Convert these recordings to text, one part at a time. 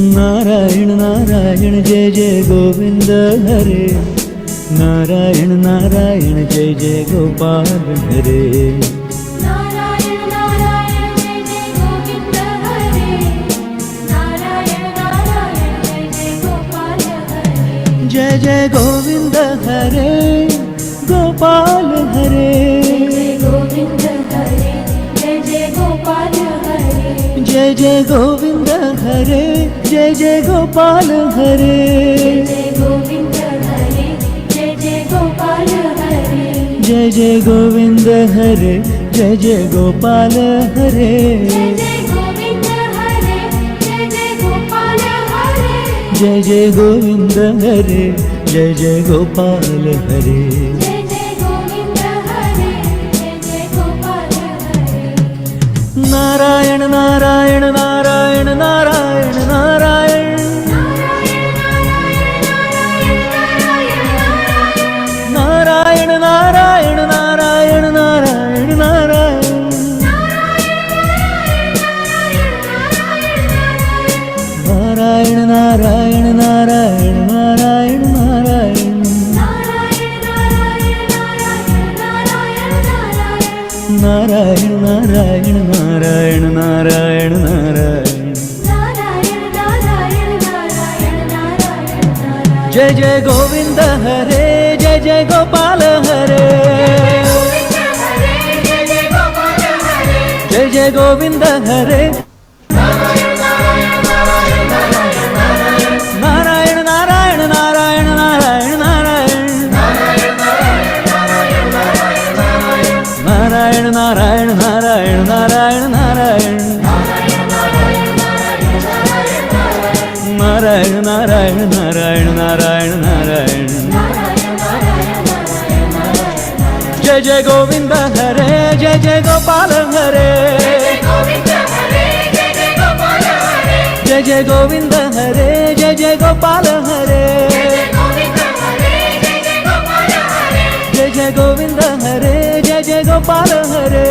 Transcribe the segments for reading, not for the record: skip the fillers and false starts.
नारायण नारायण जय जय गोविंद हरे। नारायण नारायण जय जय गोपाल हरे। नारायण नारायण जय जय गोविंद हरे। नारायण नारायण जय जय गोपाल हरे। जय जय गोविंद हरे गोपाल हरे। जय गोविंद हरे जय जय गोपाल हरे। जय जय गोविंद हरे जय जय गोपाल हरे। जय गोविंद हरे जय जय गोपाल हरे। जय जय गोविंद हरे जय जय गोपाल हरे। जय जय गोविंद हरे जय जय गोपाल हरे। जय जय गोविंद हरे जय जय गोपाल हरे। जय जय गोविंद हरे जय जय गोपाल हरे। नारायण नारायण नारायण नारायण नारायण। नारायण नारायण नारायण नारायण नारायण। नारायण नारायण नारायण नारायण नारायण। नारायण नारायण नारायण नारायण नारायण। जय जय गोविंद हरे जय जय गोपाल हरे। जय जय गोविंद हरे। नारायण नारायण नारायण नारायण नारायण। नारायण नारायण नारायण नारायण नारायण। नारायण नारायण नारायण नारायण नारायण। जय जय गोविंद हरे जय जय गोपाल हरे। जय जय गोविंद हरे जय जय गोपाल हरे। जय जय गोविंद हरे जय जय गोपाल हरे।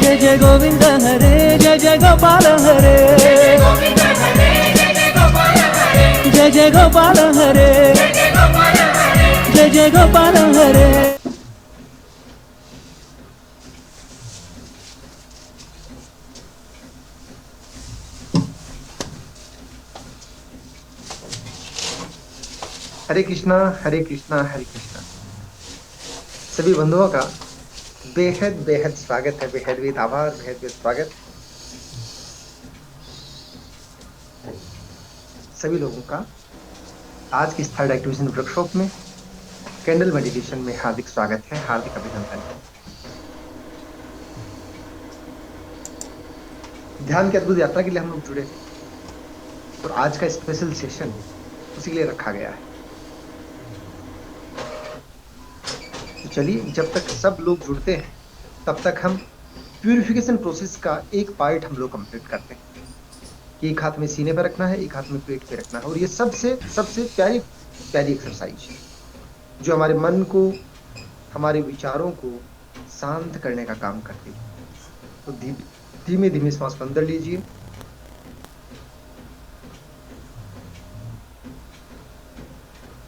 जय जय गोविंद हरे जय जय गोपाल हरे। जय जय गोपाल हरे जय जय गोपाल हरे। हरे कृष्णा हरे कृष्णा हरे कृष्णा। सभी बंधुओं का बेहद बेहद स्वागत है, बेहद बेहद आभार, बेहद बेहद स्वागत सभी लोगों का आज की इस थर्ड एक्टिवेशन वर्कशॉप में कैंडल मेडिटेशन में हार्दिक स्वागत है, हार्दिक अभिनंदन है। ध्यान की अद्भुत यात्रा के लिए हम लोग जुड़े हैं और आज का स्पेशल सेशन उसी के लिए रखा गया है। तो चलिए, जब तक सब लोग जुड़ते हैं तब तक हम प्यूरिफिकेशन प्रोसेस का एक पार्ट हम लोग कंप्लीट करते हैं कि एक हाथ में सीने पर रखना है, एक हाथ में पेट पे रखना है। और ये सबसे सबसे प्यारी प्यारी एक्सरसाइज है जो हमारे मन को, हमारे विचारों को शांत करने का काम करती है। तो धीमे धीमे श्वास को अंदर लीजिए,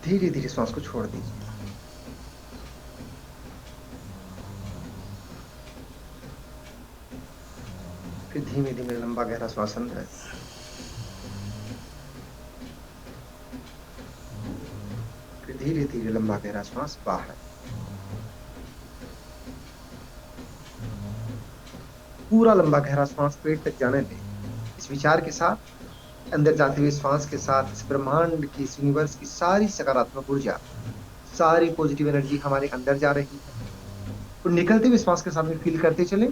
धीरे धीरे श्वास को छोड़ दीजिए। फिर धीमे धीमे लंबा गहरा श्वास अंदर, फिर धीरे धीरे लंबा गहरा श्वास बाहर। पूरा लंबा गहरा श्वास पेट तक जाने दें, इस विचार के साथ अंदर जाते हुए श्वास के साथ इस ब्रह्मांड की, इस यूनिवर्स की सारी सकारात्मक ऊर्जा, सारी पॉजिटिव एनर्जी हमारे अंदर जा रही है। और निकलते हुए श्वास के साथ में फील करते चले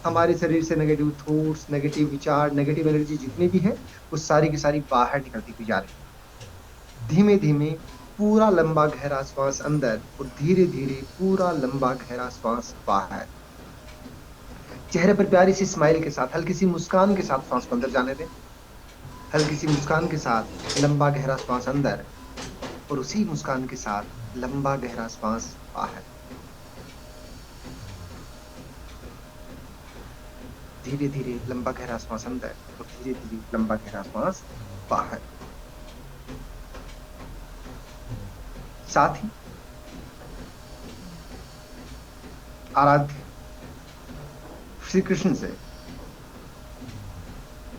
हमारे शरीर से नेगेटिव थॉट्स, नेगेटिव विचार, नेगेटिव एनर्जी जितनी भी है वो सारी की सारी बाहर निकलती हुई जा रही है। धीमे धीमे पूरा लंबा गहरा श्वास अंदर और धीरे धीरे पूरा लंबा गहरा श्वास बाहर। चेहरे पर प्यारी सी स्माइल के साथ, हल्की सी मुस्कान के साथ श्वास को अंदर जाने दें। हल्की सी मुस्कान के साथ लंबा गहरा श्वास अंदर और उसी मुस्कान के साथ लंबा गहरा श्वास बाहर। धीरे धीरे लंबा गहरा श्वास अंदर और धीरे धीरे लंबा गहरा श्वास बाहर। साथ ही आराध्य श्री कृष्ण से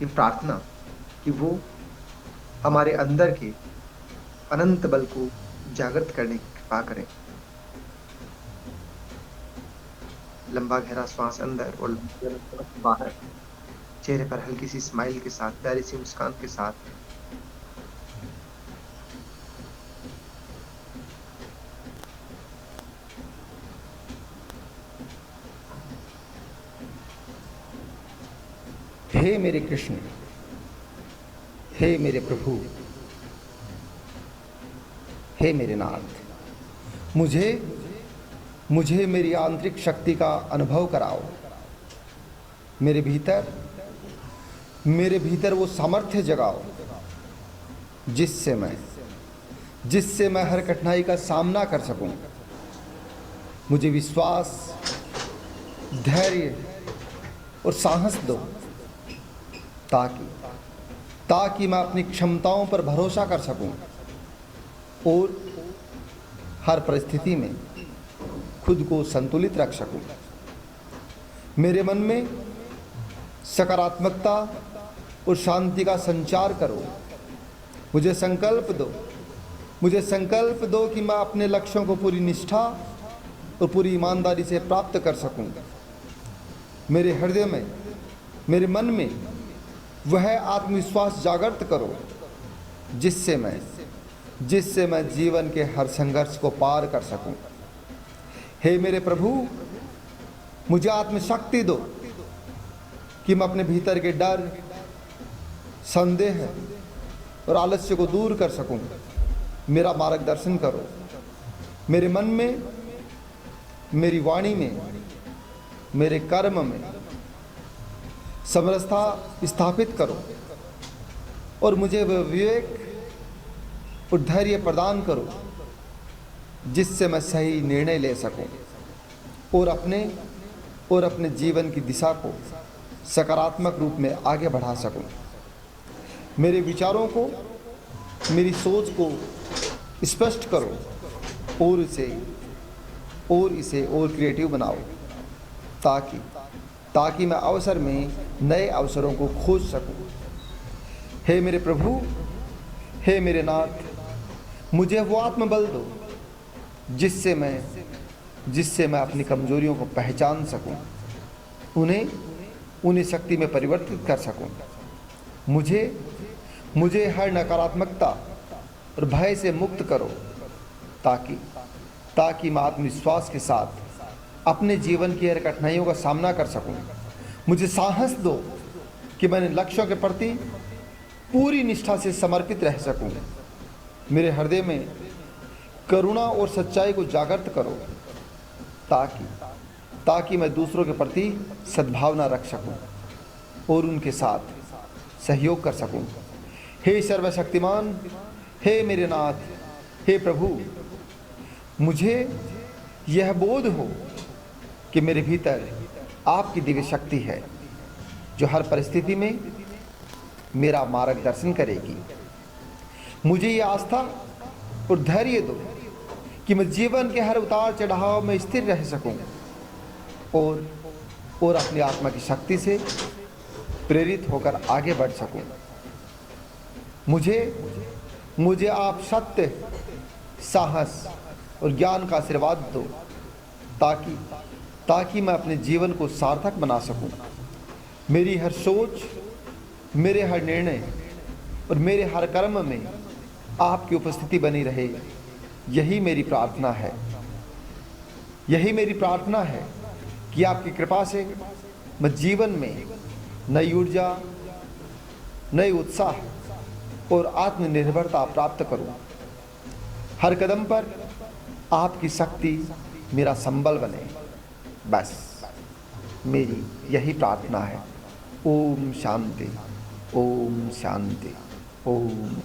ये प्रार्थना कि वो हमारे अंदर के अनंत बल को जागृत करने की कृपा करें। लंबा गहरा श्वास अंदर और लंबा गहरा श्वास बाहर। चेहरे पर हल्की सी स्माइल के साथ, प्यारी सी मुस्कान के साथ हे मेरे कृष्ण, हे मेरे प्रभु, हे मेरे नाथ, मुझे मेरी आंतरिक शक्ति का अनुभव कराओ। मेरे भीतर वो सामर्थ्य जगाओ जिससे मैं हर कठिनाई का सामना कर सकूं। मुझे विश्वास, धैर्य और साहस दो ताकि मैं अपनी क्षमताओं पर भरोसा कर सकूं और हर परिस्थिति में खुद को संतुलित रख सकूं। मेरे मन में सकारात्मकता और शांति का संचार करो। मुझे संकल्प दो कि मैं अपने लक्ष्यों को पूरी निष्ठा और पूरी ईमानदारी से प्राप्त कर सकूं। मेरे हृदय में, मेरे मन में वह आत्मविश्वास जागृत करो जिससे मैं जीवन के हर संघर्ष को पार कर सकूं। हे मेरे प्रभु, मुझे आत्मशक्ति दो कि मैं अपने भीतर के डर, संदेह और आलस्य को दूर कर सकूं। मेरा मार्गदर्शन करो। मेरे मन में, मेरी वाणी में, मेरे कर्म में समरसता स्थापित करो और मुझे विवेक और धैर्य प्रदान करो जिससे मैं सही निर्णय ले सकूं और अपने जीवन की दिशा को सकारात्मक रूप में आगे बढ़ा सकूं। मेरे विचारों को, मेरी सोच को स्पष्ट करो और इसे और क्रिएटिव बनाओ ताकि मैं अवसर में नए अवसरों को खोज सकूं। हे मेरे प्रभु, हे मेरे नाथ, मुझे वो आत्मबल दो जिससे मैं अपनी कमजोरियों को पहचान सकूं, उन्हें शक्ति में परिवर्तित कर सकूं। मुझे हर नकारात्मकता और भय से मुक्त करो ताकि मैं आत्मविश्वास के साथ अपने जीवन की हर कठिनाइयों का सामना कर सकूं। मुझे साहस दो कि मैंने लक्ष्यों के प्रति पूरी निष्ठा से समर्पित रह सकूं। मेरे हृदय में करुणा और सच्चाई को जागृत करो ताकि मैं दूसरों के प्रति सद्भावना रख सकूं और उनके साथ सहयोग कर सकूं। हे सर्वशक्तिमान, हे मेरे नाथ, हे प्रभु, मुझे यह बोध हो कि मेरे भीतर आपकी दिव्य शक्ति है जो हर परिस्थिति में मेरा मार्गदर्शन करेगी। मुझे ये आस्था और धैर्य दो कि मैं जीवन के हर उतार चढ़ाव में स्थिर रह सकूं और अपनी आत्मा की शक्ति से प्रेरित होकर आगे बढ़ सकूं। मुझे आप सत्य, साहस और ज्ञान का आशीर्वाद दो ताकि मैं अपने जीवन को सार्थक बना सकूं। मेरी हर सोच, मेरे हर निर्णय और मेरे हर कर्म में आपकी उपस्थिति बनी रहे, यही मेरी प्रार्थना है कि आपकी कृपा से मैं जीवन में नई ऊर्जा, नई उत्साह और आत्मनिर्भरता प्राप्त करूं। हर कदम पर आपकी शक्ति मेरा संबल बने। बस मेरी यही प्रार्थना है। ओम शांति, ओम शांति, ओम।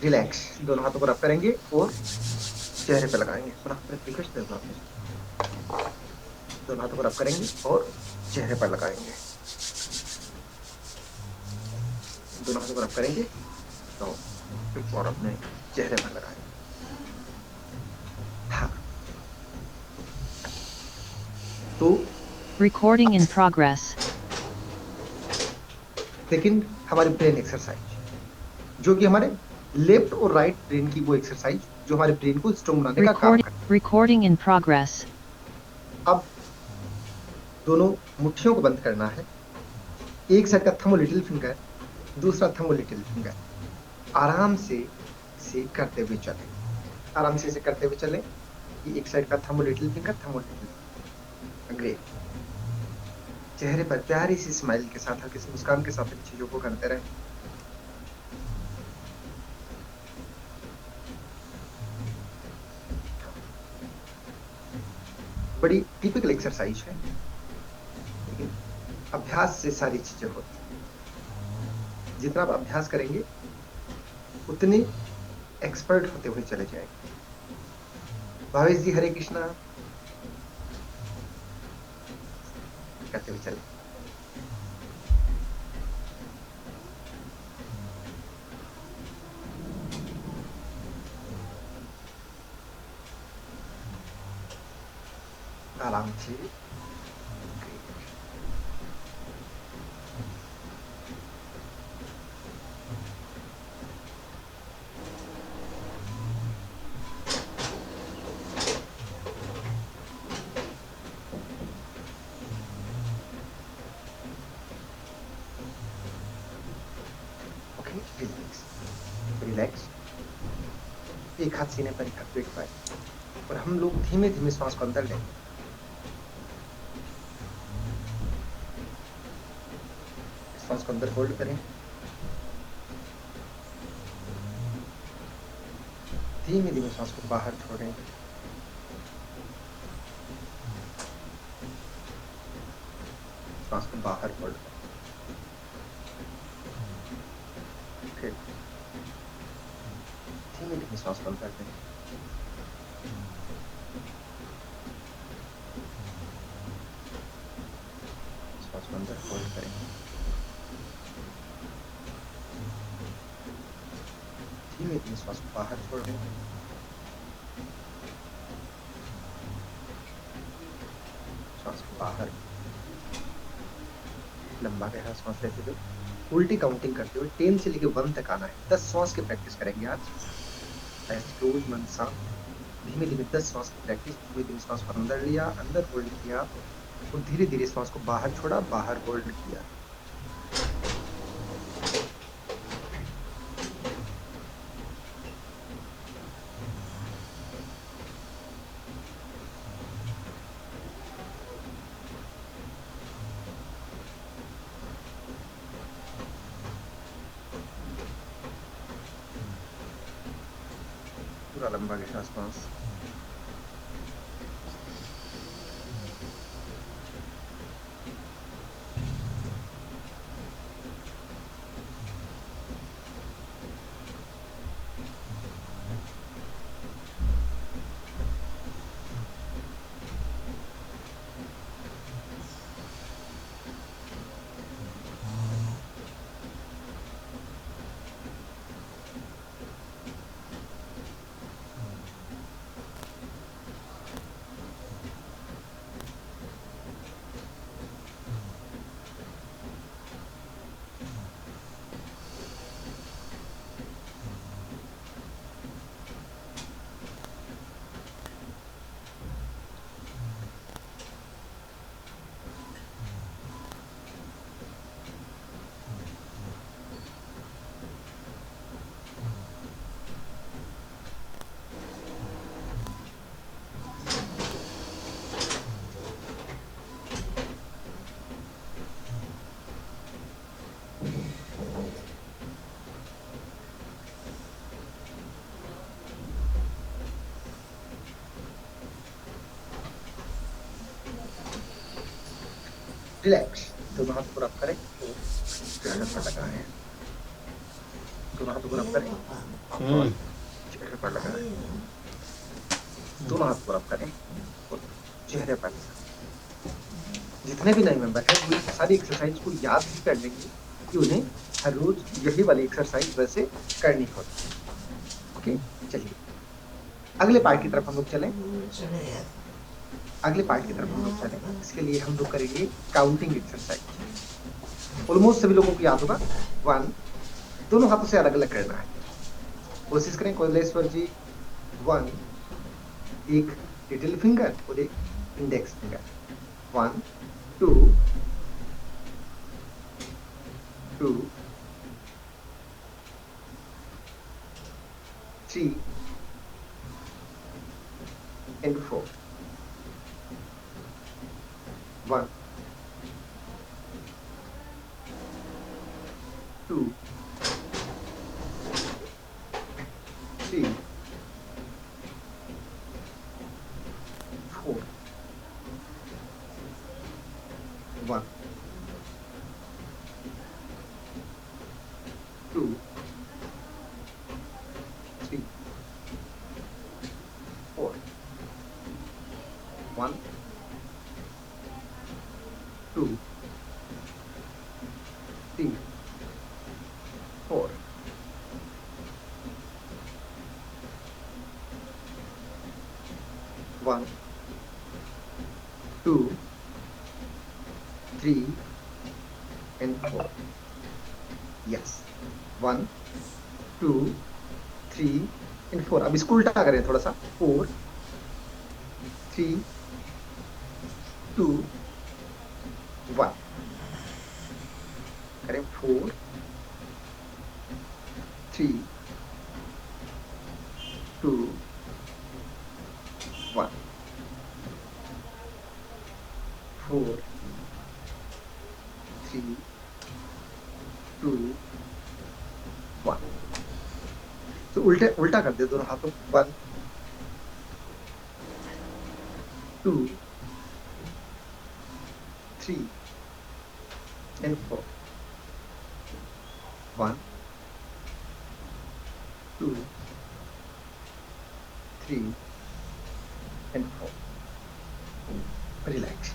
रिलैक्स। दोनों हाथों को रब करेंगे और चेहरे पे लगाएंगे। पुनः रिक्वेस्ट है आपसे, दोनों हाथों को रब करेंगे और चेहरे पर लगाएंगे। दोनों हाथों को रब करेंगे तो और अपने चेहरे पर लगाएंगे। हाँ, तो Recording in progress. सेकंड हमारी ब्रेन एक्सरसाइज, जो कि हमारे लेफ्ट और राइट ब्रेन की वो एक्सरसाइज जो हमारे ब्रेन को स्ट्रांग बनाने का काम करती Recording in progress. है। अब दोनों मुट्ठियों को बंद करना है। एक साइड का थंब और लिटिल फिंगर, दूसरा थंब और लिटिल फिंगर। आराम से इसे करते हुए चलें। आराम से इसे करते हुए चलें। ये एक साइड का थंब और लिटिल फिंगर, थंब और लिटिल फिंगर। ग्रेट। चेहरे पर प्यारी सी स्माइल के साथ, हल्की सी मुस्कान के साथ इन चीजों को करते रहें। बड़ी टिपिकल एक्सरसाइज है, लेकिन अभ्यास से सारी चीजें होती हैं। जितना आप अभ्यास करेंगे उतने एक्सपर्ट होते हुए चले जाएंगे। भावेश जी हरे कृष्णा करते हुए चले। आराम से। Okay, relax relax. एक हाथ सीने पर, एक हाथ पेट पर, और हम लोग धीमे धीमे श्वास को अंदर लेंगे। श्वास को अंदर होल्ड करें। धीमे धीमे श्वास को बाहर छोड़ें। श्वास को बाहर होल्ड करें। फिर धीमे धीमे श्वास को अंदर लें। श्वास को अंदर होल्ड करें। धीमे धीमे श्वास को बाहर छोड़ दें। श्वास को बाहर। लंबा गहरा श्वास लेते हुए उल्टी काउंटिंग करते हुए 10 से लेकर 1 तक आना है। 10 श्वास की प्रैक्टिस करेंगे आज। क्लोज मन सा धीमे धीमे 10 श्वास की प्रैक्टिस। धीमे धीमे श्वास को अंदर लिया, अंदर होल्ड किया और धीरे धीरे श्वास को बाहर छोड़ा, बाहर होल्ड किया। पूरा लंबा गहरा श्वास। रिलैक्स। दोनों हाथ को रब करें और चेहरे पर लगाएं। दोनों हाथों को रब करें और चेहरे पर लगाएं, दोनों हाथ पूरा करें और चेहरे पर लगाएं। जितने भी नए मेंबर हैं वो ये सारी एक्सरसाइज को याद भी कर लेंगे कि उन्हें हर रोज यही वाली एक्सरसाइज वैसे करनी होती है। ओके, चलिए अगले पार्ट की तरफ हम लोग चलें। अगले पार्ट की तरफ हम लोग चलें, इसके लिए हम लोग करेंगे काउंटिंग एक्सरसाइज। ऑलमोस्ट सभी लोगों को याद होगा, 1, दोनों हाथों से अलग अलग करना है। कोशिश करें कोलेश्वर जी, 1, एक लिटिल फिंगर और एक index finger, 1 2 2 3 and 4, 1 2 3 4, 1 2 3 4, 1 2 3 4, 1 2 3 and 4. Yes, 1 2 3 and 4. अब इसको उल्टा करें थोड़ा सा, 4 3 2 1 करें, 4 3 2 1 4 3 2 1। तो उल्टा कर दे दोनों हाथों, 1 2 3 and 4, 1 2 3 and 4। रिलैक्स।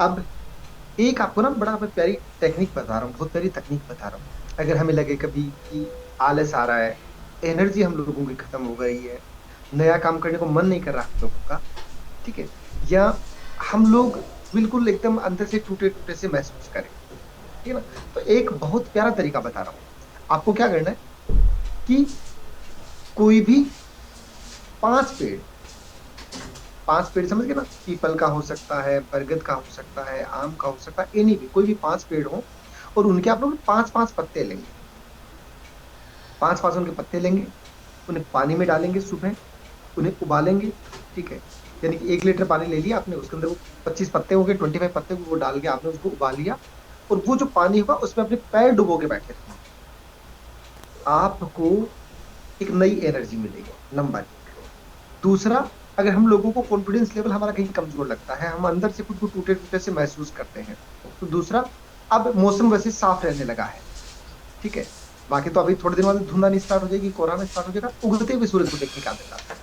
अब एक आपको ना बड़ा प्यारी टेक्निक बता रहा हूँ, बहुत प्यारी तकनीक बता रहा हूँ। अगर हमें लगे कभी कि आलस आ रहा है, एनर्जी हम लोगों की खत्म हो गई है, नया काम करने को मन नहीं कर रहा हम लोगों का, ठीक है, या हम लोग बिल्कुल एकदम अंदर से टूटे टूटे से महसूस करें, ठीक है ना, तो एक बहुत प्यारा तरीका बता रहा हूँ। आपको क्या करना है कि कोई भी 5 पेड़ समझ गए ना, पीपल का हो सकता है, बरगद का हो सकता है, आम का हो सकता है, एनी भी कोई भी 5 पेड़ हो, और उनके आप लोग 5-5 पत्ते लेंगे, 5-5 उनके पत्ते लेंगे, उन्हें पानी में डालेंगे सुबह, उन्हें उबालेंगे, ठीक है, यानी कि 1 लीटर पानी ले लिया आपने, उसके अंदर वो 25 पत्ते हो गए, 25 पत्ते वो डाल के आपने उसको उबाल लिया, और वो जो पानी होगा उसमें अपने पैर डुबो के बैठे रहना। आपको एक नई एनर्जी मिलेगी, नंबर 1। दूसरा, अगर हम लोगों को कॉन्फिडेंस लेवल हमारा कहीं कमजोर लगता है, हम अंदर से खुद को टूटे टूटे से महसूस करते हैं, तो दूसरा, अब मौसम वैसे साफ रहने लगा है, ठीक है, बाकी तो अभी थोड़े दिन बाद धुंध आनी स्टार्ट हो जाएगी, कोहरा स्टार्ट हो जाएगा, उगते हुए सूरज को देखने का आदत आता है,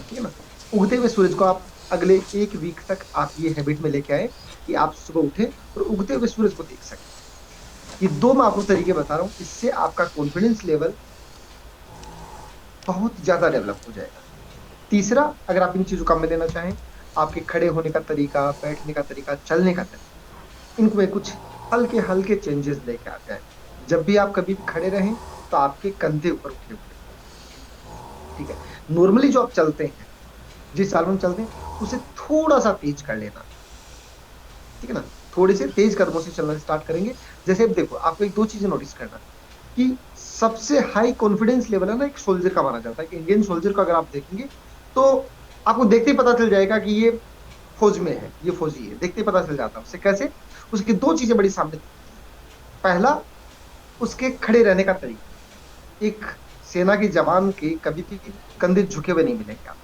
ठीक है ना। उगते हुए सूरज को आप अगले 1 वीक तक आप ये हैबिट में लेके आए कि आप सुबह उठे और उगते हुए सूरज को देख सकें। ये 2 मैं आपको तरीके बता रहा हूँ, इससे आपका कॉन्फिडेंस लेवल बहुत ज्यादा डेवलप हो जाएगा। तीसरा, अगर आप इन चीजों का में लेना चाहें, आपके खड़े होने का तरीका, बैठने का तरीका, चलने का तरीका, इनको में कुछ हल्के हल्के चेंजेस लेके आते हैं। जब भी आप कभी खड़े रहें तो आपके कंधे ऊपर उठे हुए, ठीक है। नॉर्मली जो आप चलते हैं, जिस चाल में चलते हैं, उसे थोड़ा सा तेज कर लेना, ठीक है ना, थोड़े से तेज कदमों से चलना स्टार्ट करेंगे। जैसे अब देखो, आपको 2 चीजें नोटिस करना कि सबसे हाई कॉन्फिडेंस लेवल है ना एक सोल्जर का माना जाता है, कि इंडियन सोल्जर को अगर आप देखेंगे तो आपको देखते ही पता चल जाएगा कि ये फौज में है, ये फौजी है, देखते ही पता चल जाता है उससे। कैसे? उसकी 2 चीजें बड़ी सामने। पहला, उसके खड़े रहने का तरीका। एक सेना के जवान के कभी भी कंधे झुके हुए नहीं मिलेंगे आप,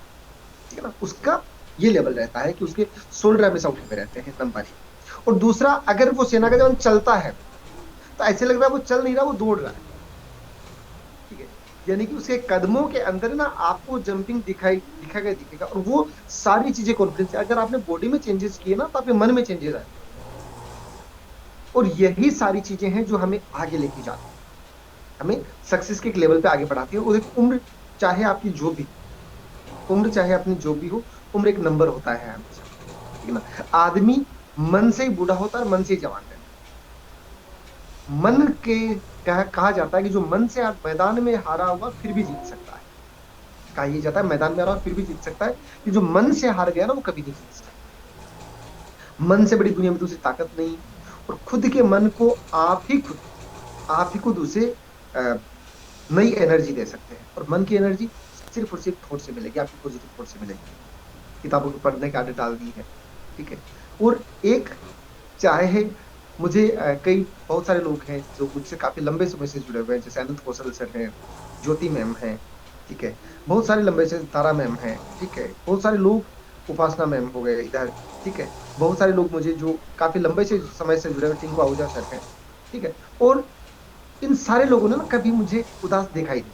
ठीक है ना। उसका ये लेवल रहता है कि उसके शोल्डर हमेशा उठे हुए रहते हैं, नंबर 1। और दूसरा, अगर वो सेना का जवान चलता है तो ऐसे लग रहा है वो चल नहीं रहा, वो दौड़ रहा है। यानी कि उसके कदमों के अंदर ना आपको जंपिंग दिखेगा। और वो सारी चीजें कॉन्फिडेंस, अगर आपने बॉडी में चेंजेस किए ना तो आपके मन में चेंजेस आए, और यही सारी चीजें हैं जो हमें आगे लेके जाती है, हमें सक्सेस के एक लेवल पे आगे बढ़ाती है। और एक उम्र चाहे आपकी जो भी उम्र चाहे अपनी जो भी हो, उम्र एक नंबर होता है हमेशा, ठीक है ना। आदमी मन से ही बूढ़ा होता है और मन से ही जवान रहता है। मन के कहा जाता है कि जो मन से आज मैदान में हारा हुआ फिर भी जीत सकता है। कहा यह जाता है मैदान में हारा फिर भी जीत सकता है, कि जो मन से हार गया ना वो कभी नहीं जीत सकता। मन से बड़ी दुनिया में दूसरी ताकत नहीं। और खुद के मन को आप ही खुद उसे नई एनर्जी दे सकते हैं। और मन की एनर्जी सिर्फ और सिर्फ थॉट से मिलेगी, आपकी पॉजिटिव थॉट से मिलेगी। किताबों की पढ़ने की आदत डाल दी है, ठीक है। और एक चाहे मुझे कई बहुत सारे लोग हैं जो मुझसे काफी लंबे समय से जुड़े हुए हैं, जैसे अनंत कौशल सर हैं, ज्योति मैम हैं, ठीक है, बहुत सारे लंबे से तारा मैम हैं, ठीक है, बहुत सारे लोग, उपासना मैम हो गए इधर, ठीक है, बहुत सारे लोग मुझे जो काफी लंबे से समय से जुड़े हुए, टिंकू आहूजा सर हैं, ठीक है। और इन सारे लोगों ने ना कभी मुझे उदास दिखाई नहीं,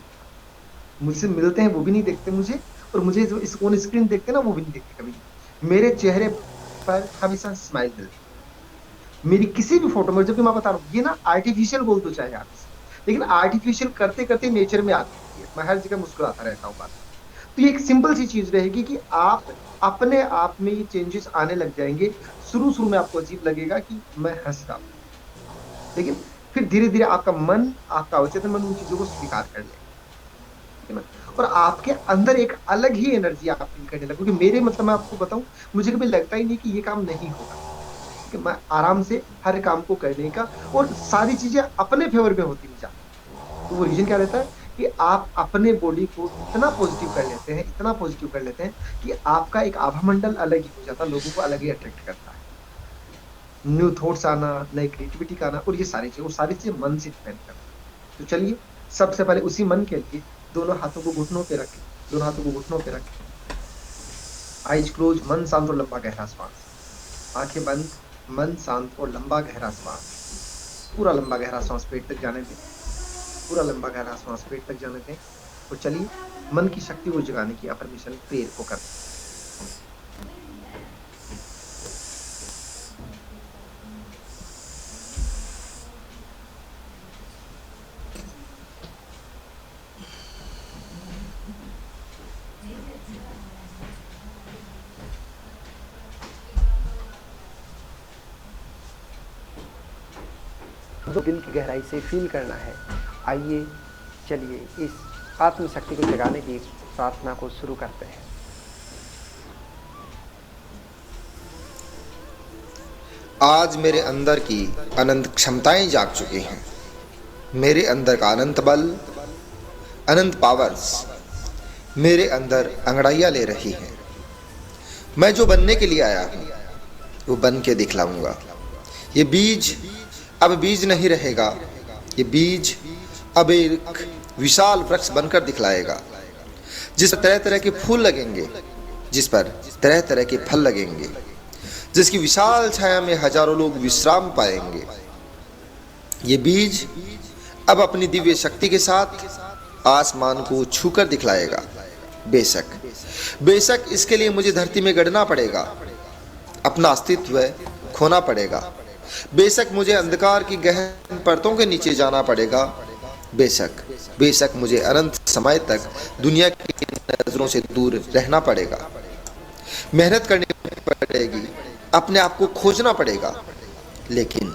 मुझसे मिलते हैं वो भी नहीं देखते मुझे, और मुझे जो इस ऑन स्क्रीन देखते हैं ना वो भी नहीं देखते कभी। मेरे चेहरे पर हमेशा स्माइल मिलती है मेरी किसी भी फोटो में। जब भी मैं बता रहा हूँ, ये ना आर्टिफिशियल बोल दो चाहे आप, लेकिन आर्टिफिशियल करते करते नेचर में आती है। मैं हर जगह मुस्कुराता रहता हूँ बात। तो ये एक सिंपल सी चीज रहेगी कि आप अपने आप में ये चेंजेस आने लग जाएंगे। शुरू में आपको अजीब लगेगा कि मैं हंस रहा हूँ, लेकिन फिर धीरे धीरे आपका मन, आपका अवचेतन मन उन चीजों को स्वीकार कर लेगा, ठीक है ना। और आपके अंदर एक अलग ही एनर्जी आप फील करने लगोगे। मेरे मतलब मैं आपको बताऊं, मुझे कभी लगता ही नहीं कि ये काम नहीं होगा, कि मैं आराम से हर काम को करने का, और सारी चीजें अपने फेवर में होती हुई जाती। तो वो रीजन क्या रहता है कि आप अपने बॉडी को इतना पॉजिटिव कर लेते हैं कि आपका एक आभा मंडल अलग ही हो जाता है, लोगों को अलग ही अट्रैक्ट करता है। न्यू थॉट्स आना, नई क्रिएटिविटी का आना, और ये सारी चीजें मन से डिपेंड करता है। तो चलिए सबसे पहले उसी मन के लिए दोनों हाथों को घुटनों पे रखें, आइज क्लोज, मन शांत और लंबा गहरा सांस, आंखें बंद, मन शांत और लंबा गहरा सांस, पूरा लंबा गहरा सांस पेट तक जाने दें, और चलिए मन की शक्ति को जगाने की परमिशन प्रेयर को करते हैं। जो दिल की गहराई से फील करना है। आइए चलिए इस आत्मशक्ति को जगाने की प्रार्थना को शुरू करते हैं। आज मेरे अंदर की अनंत क्षमताएं जाग चुकी हैं। मेरे अंदर का अनंत बल, अनंत पावर्स मेरे अंदर अंगड़ाइयां ले रही हैं। मैं जो बनने के लिए आया हूं वो बन के दिखलाऊंगा। ये बीज अब बीज नहीं रहेगा, ये बीज अब एक विशाल वृक्ष बनकर दिखलाएगा, जिस पर तरह तरह के फूल लगेंगे, जिस पर तरह तरह के फल लगेंगे, जिसकी विशाल छाया में हजारों लोग विश्राम पाएंगे। ये बीज अब अपनी दिव्य शक्ति के साथ आसमान को छूकर दिखलाएगा। बेशक इसके लिए मुझे धरती में गड़ना पड़ेगा, अपना अस्तित्व खोना पड़ेगा। बेशक मुझे अंधकार की गहन परतों के नीचे जाना पड़ेगा। बेशक मुझे अनंत समय तक दुनिया की नजरों से दूर रहना पड़ेगा। मेहनत करनी पड़ेगी, अपने आप को खोजना पड़ेगा, लेकिन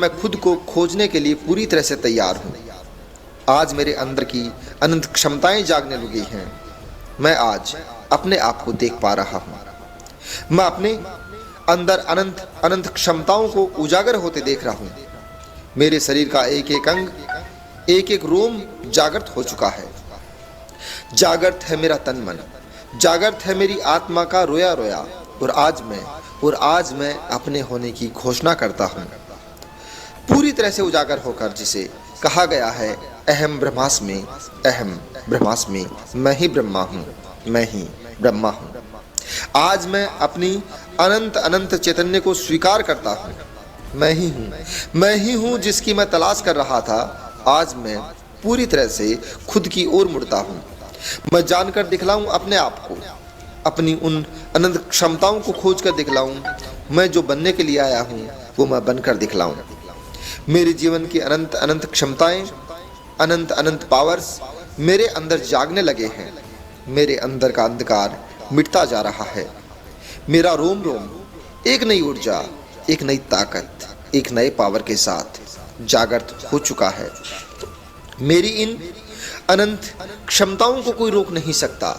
मैं खुद को खोजने के लिए पूरी तरह से तैयार हूं। आज मेरे अंदर की अनंत क्षमताएं जागने लगी हैं। मैं आज अपने आप को देख पा रहा हूं। मैं अपने अंदर अनंत क्षमताओं को उजागर होते देख रहा हूं। मेरे शरीर का एक एक अंग, एक एक रोम जागृत हो चुका है। जागृत है मेरा तन मन, जागृत है मेरी आत्मा का रोया रोया। और आज मैं अपने होने की घोषणा करता हूं, पूरी तरह से उजागर होकर, जिसे कहा गया है अहम ब्रह्मास्मि, मैं ही ब्रह्मा हूं, मैं ही ब्रह्मा हूं। आज मैं अपनी अनंत चैतन्य को स्वीकार करता हूं। मैं ही हूं जिसकी मैं तलाश कर रहा था। आज मैं पूरी तरह से खुद की ओर मुड़ता हूँ। मैं जानकर दिखलाऊं अपने आप को, अपनी उन अनंत क्षमताओं को खोज कर दिखलाऊं। मैं जो बनने के लिए आया हूँ वो मैं बनकर दिखलाऊं। मेरे जीवन की अनंत अनंत क्षमताएं, अनंत अनंत पावर्स मेरे अंदर जागने लगे हैं। मेरे अंदर का अंधकार मिटता जा रहा है। मेरा रोम रोम एक नई ऊर्जा, एक नई ताकत, एक नए पावर के साथ जागृत हो चुका है। मेरी इन अनंत क्षमताओं को कोई रोक नहीं सकता।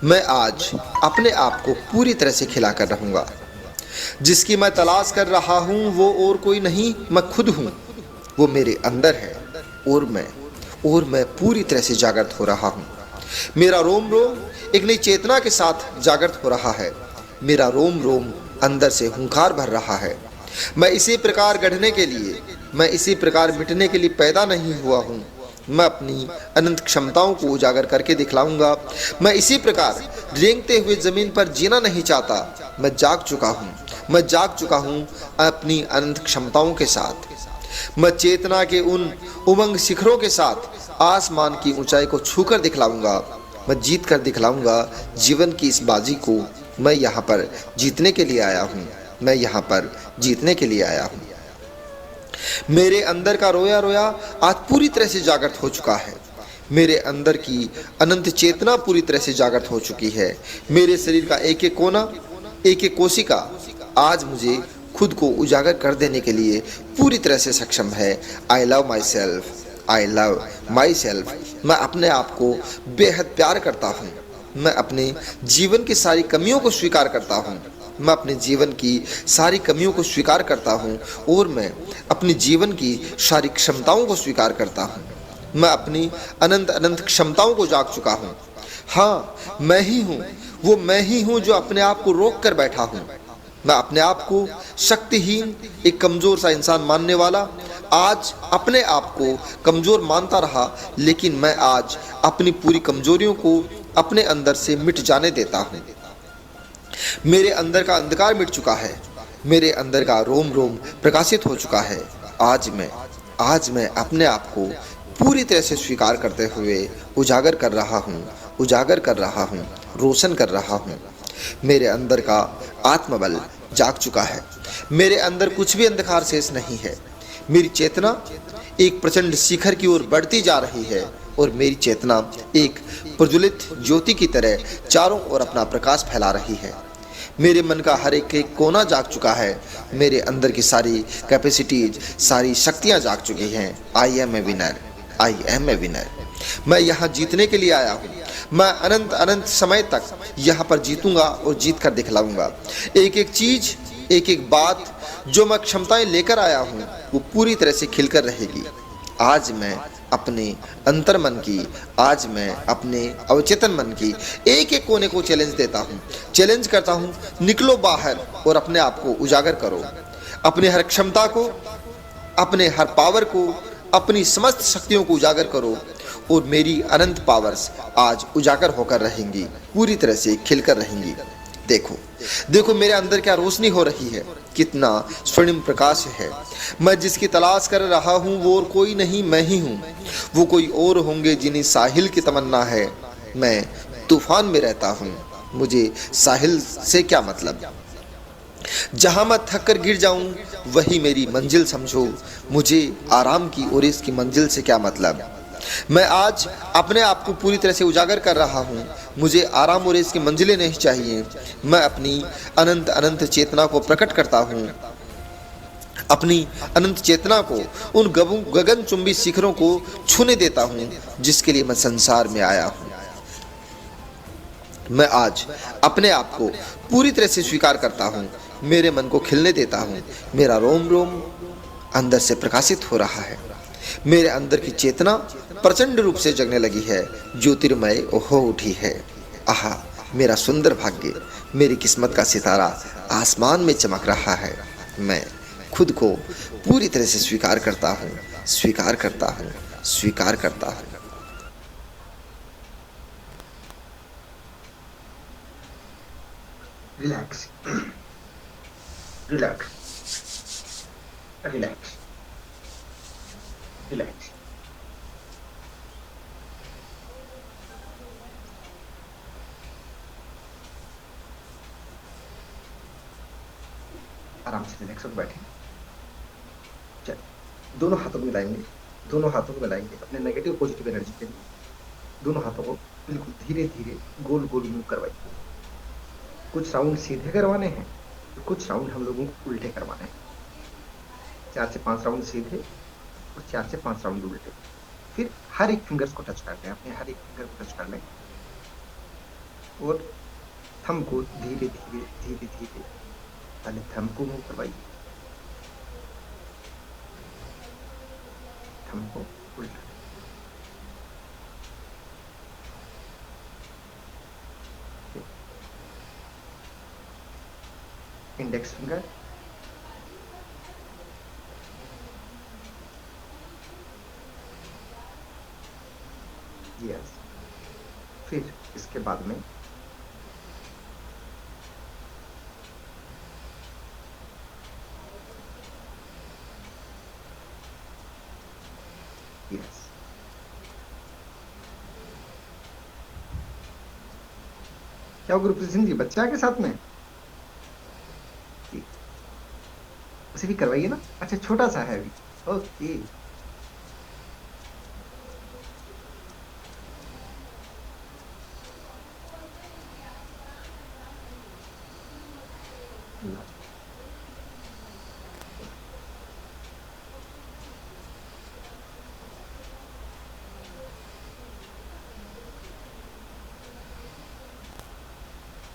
मैं आज अपने आप को पूरी तरह से खिलाकर रहूंगा। जिसकी मैं तलाश कर रहा हूं वो और कोई नहीं, मैं खुद हूं। वो मेरे अंदर है और मैं पूरी तरह से जागृत हो रहा हूं। मेरा रोम रोम एक नई चेतना के साथ जागृत हो रहा है। मेरा रोम रोम अंदर से हुंकार भर रहा है। मैं इसी प्रकार गढ़ने के लिए, मैं इसी प्रकार मिटने के लिए पैदा नहीं हुआ हूँ। मैं अपनी अनंत क्षमताओं को उजागर करके दिखलाऊंगा। मैं इसी प्रकार रेंगते हुए जमीन पर जीना नहीं चाहता। मैं जाग चुका हूँ, मैं जाग चुका हूँ अपनी अनंत क्षमताओं के साथ। मैं चेतना के उन उमंग शिखरों के साथ आसमान की ऊंचाई को छूकर दिखलाऊंगा। मैं जीत कर दिखलाऊंगा जीवन की इस बाजी को। मैं यहाँ पर जीतने के लिए आया हूँ। मैं यहाँ पर जीतने के लिए आया हूँ। मेरे अंदर का रोया रोया आज पूरी तरह से जागृत हो चुका है। मेरे अंदर की अनंत चेतना पूरी तरह से जागृत हो चुकी है। मेरे शरीर का एक एक कोना, एक एक कोशिका आज मुझे खुद को उजागर कर देने के लिए पूरी तरह से सक्षम है। I love my self, I love my self. मैं अपने आप को बेहद प्यार करता हूँ। मैं अपने जीवन की सारी कमियों को स्वीकार करता हूँ। मैं अपने जीवन की सारी कमियों को स्वीकार करता हूँ और मैं अपने जीवन की सारी क्षमताओं को स्वीकार करता हूँ। मैं अपनी अनंत अनंत क्षमताओं को जाग चुका हूँ। हाँ, मैं ही हूँ, वो मैं ही हूँ जो अपने आप को रोक कर बैठा हूँ। मैं अपने आप को शक्तिहीन, एक कमज़ोर सा इंसान मानने वाला आज अपने आप को कमज़ोर मानता रहा, लेकिन मैं आज अपनी पूरी कमज़ोरियों को अपने अंदर से मिट जाने देता हूँ। मेरे अंदर का अंधकार मिट चुका है। मेरे अंदर का रोम रोम प्रकाशित हो चुका है। आज मैं अपने आप को पूरी तरह से स्वीकार करते हुए उजागर कर रहा हूँ, उजागर कर रहा हूँ, रोशन कर रहा हूँ। मेरे अंदर का आत्मबल जाग चुका है। मेरे अंदर कुछ भी अंधकार शेष नहीं है। मेरी चेतना एक प्रचंड शिखर की ओर बढ़ती जा रही है और मेरी चेतना एक प्रज्वलित ज्योति की तरह चारों ओर अपना प्रकाश फैला रही है। मेरे मन का हर एक कोना जाग चुका है। मेरे अंदर की सारी कैपेसिटीज, सारी शक्तियां जाग चुकी हैं। I am a winner, I am a winner. मैं यहाँ जीतने के लिए आया हूँ। मैं अनंत अनंत समय तक यहाँ पर जीतूंगा और जीत कर दिखलाऊंगा। एक एक चीज, एक एक बात जो मैं क्षमताएं लेकर आया हूँ वो पूरी तरह से खिलकर रहेगी। आज मैं अपने अंतर मन की, आज मैं अपने अवचेतन मन की एक एक कोने को चैलेंज देता हूँ, चैलेंज करता हूँ। निकलो बाहर और अपने आप को उजागर करो। अपने हर क्षमता को, अपने हर पावर को, अपनी समस्त शक्तियों को उजागर करो और मेरी अनंत पावर्स आज उजागर होकर रहेंगी, पूरी तरह से खिलकर रहेंगी। देखो देखो मेरे अंदर क्या रोशनी हो रही है, कितना स्वर्णिम प्रकाश है। मैं जिसकी तलाश कर रहा हूँ वो और कोई नहीं, मैं ही हूँ। वो कोई और होंगे जिन्हें साहिल की तमन्ना है। मैं तूफान में रहता हूँ, मुझे साहिल से क्या मतलब। जहाँ मैं थक कर गिर जाऊँ वही मेरी मंजिल समझो। मुझे आराम की और इसकी मंजिल से क्या मतलब। मैं आज अपने आप को पूरी तरह से उजागर कर रहा हूँ। मुझे आराम और इसकी मंजिलें नहीं चाहिए। मैं अपनी अनंत अनंत चेतना को प्रकट करता हूँ। अपनी अनंत चेतना को उन गगनचुंबी शिखरों को छूने देता हूँ जिसके लिए मैं संसार में आया हूँ। मैं आज अपने आप को पूरी तरह से स्वीकार करता हूँ। मेरे मन को खिलने देता हूँ। मेरा रोम रोम अंदर से प्रकाशित हो रहा है। मेरे अंदर की चेतना प्रचंड रूप से जगने लगी है, ज्योतिर्मय हो उठी है। आहा, मेरा सुंदर भाग्य, मेरी किस्मत का सितारा आसमान में चमक रहा है। मैं खुद को पूरी तरह से स्वीकार करता हूँ, स्वीकार करता हूँ, स्वीकार करता हूँ। Relax, relax, relax, relax. आराम से रिलैक्स होकर बैठे। चल, दोनों हाथों को मिलाएंगे, दोनों हाथों को मिलाएंगे अपने नेगेटिव पॉजिटिव एनर्जी के लिए। दोनों हाथों को बिल्कुल धीरे धीरे गोल गोल मूव करवाइए। कुछ राउंड सीधे करवाने हैं, कुछ राउंड हम लोगों को उल्टे करवाने हैं। 4 से 5 राउंड सीधे और 4 से 5 राउंड उल्टे। फिर हर एक फिंगर्स को टच कर लें, अपने हर एक फिंगर को टच कर लें और थंब को धीरे धीरे धीरे धीरे पहले थंब को मूव करवाइए, थंब को उल्टा, इंडेक्स फिंगर, यस। फिर इसके बाद में यस, क्या ग्रुप जी बच्चा है के साथ में? उसे भी करवाइए ना। अच्छा, छोटा सा है अभी। ओके,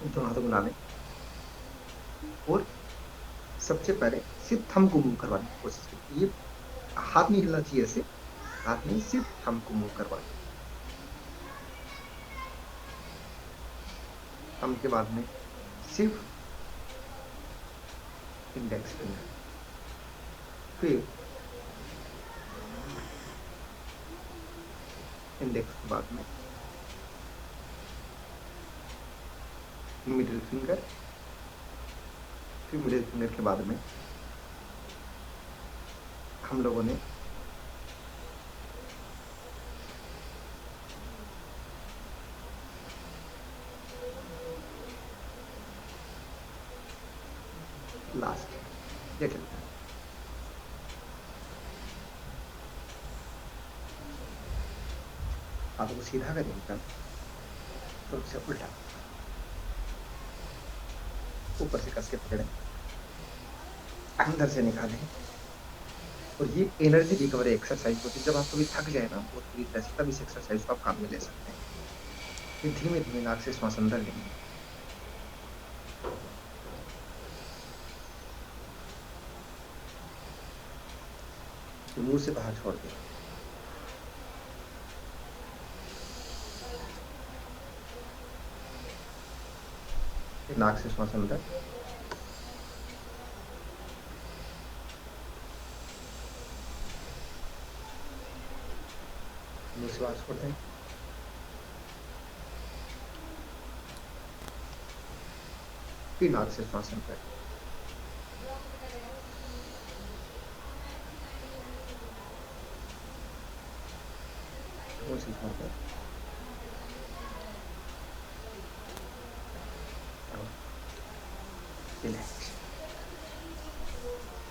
दोनों हाथों को मिला लें और सबसे पहले सिर्फ थंब को मूव करवाने की कोशिश करिए। ये हाथ नहीं हिलना चाहिए, ऐसे हाथ नहीं, सिर्फ थंब को मूव करवाइए। थंब के बाद में सिर्फ इंडेक्स फिंगर, फिर इंडेक्स के बाद में मिडिल फिंगर, फिर मिडिल फिंगर के बाद में हम लोगों ने लास्ट, देख लेते हैं। हाथों को सीधा करेंगे, तो से उल्टा ऊपर से कस के पकड़ें, अंदर से निकालें। और ये एनर्जी रिकवरी एक्सरसाइज होती है। जब आप कभी थक जाए ना बहुत पूरी तरह से, तब इस एक्सरसाइज को आप काम में ले सकते हैं। फिर धीमे धीमे नाक से श्वास अंदर लेंगे, तो मुंह से बाहर छोड़ दें। फिर नाक से श्वास अंदर, मुंह से बाहर छोड़ दें। फिर नाक से श्वास अंदर, मुंह से छोड़ दें। रिलैक्स।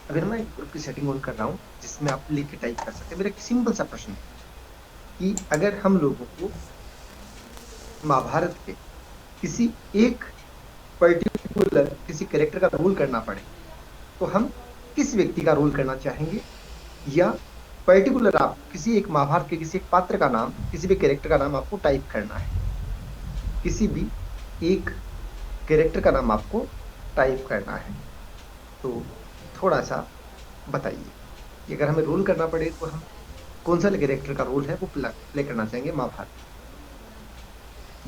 अभी मैं एक ग्रुप की सेटिंग ऑन कर रहा हूँ जिसमें आप लिख के टाइप कर सकते हैं। मेरा एक सिंपल सा प्रश्न है कि अगर हम लोगों को महाभारत के किसी एक पर्टिकुलर किसी कैरेक्टर का रोल करना पड़े तो हम किस व्यक्ति का रोल करना चाहेंगे, या पर्टिकुलर आप किसी एक महाभारत के किसी एक पात्र का नाम, किसी भी कैरेक्टर का नाम आपको टाइप करना है, किसी भी एक कैरेक्टर का नाम आपको टाइप करना है, तो थोड़ा सा बताइए कि अगर हमें रोल करना पड़े तो हम कौन सा कैरेक्टर का रोल है वो प्ले करना चाहेंगे महाभारत।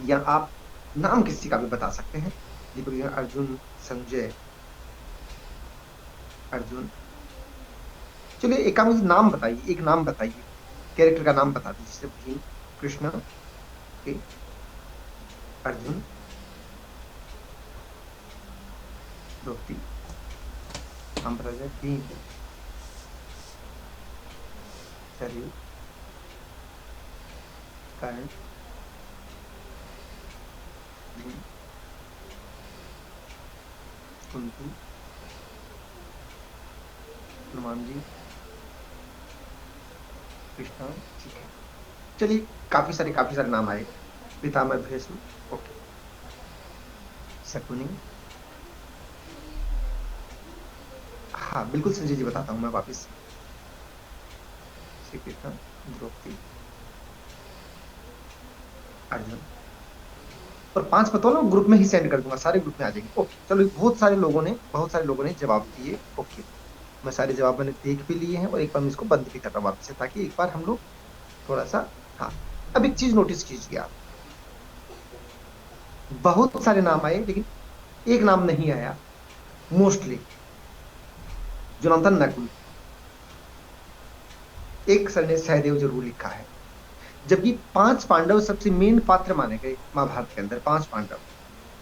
या आप नाम किसी का भी बता सकते हैं, दीपक जी, अर्जुन, संजय, अर्जुन। चलिए एक काम, मुझे नाम बताइए, एक नाम बताइए, कैरेक्टर का नाम बता दीजिए, जैसे भीम, कृष्ण, अर्जुन, द्रौपदी, नाम बता दीजिए, भीम, सरयू, कर्ण, कुंती, हनुमान जी, कृष्णा, ठीक है। चलिए, काफी सारे नाम आए। पितामह भीष्म, ओके। शकुनी, हाँ बिल्कुल संजय जी, बताता हूँ मैं वापस। श्री कृष्ण, द्रौपदी, अर्जुन, और 5 पता ना ग्रुप में ही सेंड कर दूंगा, सारे ग्रुप में आ जाएंगे। ओके चलो, बहुत सारे लोगों ने जवाब दिए। ओके, मैं सारे जवाब मैंने देख भी लिए हैं, और एक बार मैं इसको बंद भी कर रहा हूँ वापस से, ताकि एक बार हम लोग थोड़ा सा, हाँ। अब एक चीज नोटिस कीजिए आप, बहुत सारे नाम आए लेकिन एक नाम नहीं आया मोस्टली, जो नाम था नकुल। एक सर ने सहदेव जरूर लिखा है, जबकि 5 पांडव सबसे मेन पात्र माने गए महाभारत के अंदर, 5 पांडव,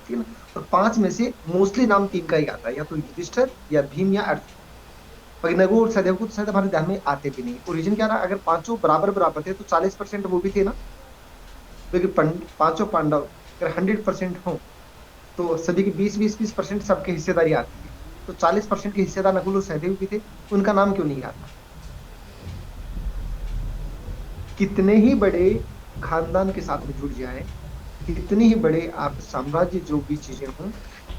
ठीक है ना। और 5 में से मोस्टली नाम 3 का ही आता है, या तो युधिष्ठिर या भीम या अर्जुन। पर नकुल और सहदेव को तो शायद हमारे ध्यान में आते भी नहीं। ओरिजिन क्या रहा, अगर पांचों बराबर बराबर थे तो 40% वो भी थे ना, क्योंकि पांचों पांडव अगर 100% हो तो सभी की 20-20-20% सबके हिस्सेदारी आती है। तो 40% के हिस्सेदार नकुल और सहदेव भी थे, उनका नाम क्यों नहीं आता। कितने ही बड़े खानदान के साथ में जुड़ जाए, कितने ही बड़े आप साम्राज्य जो भी चीजें हों,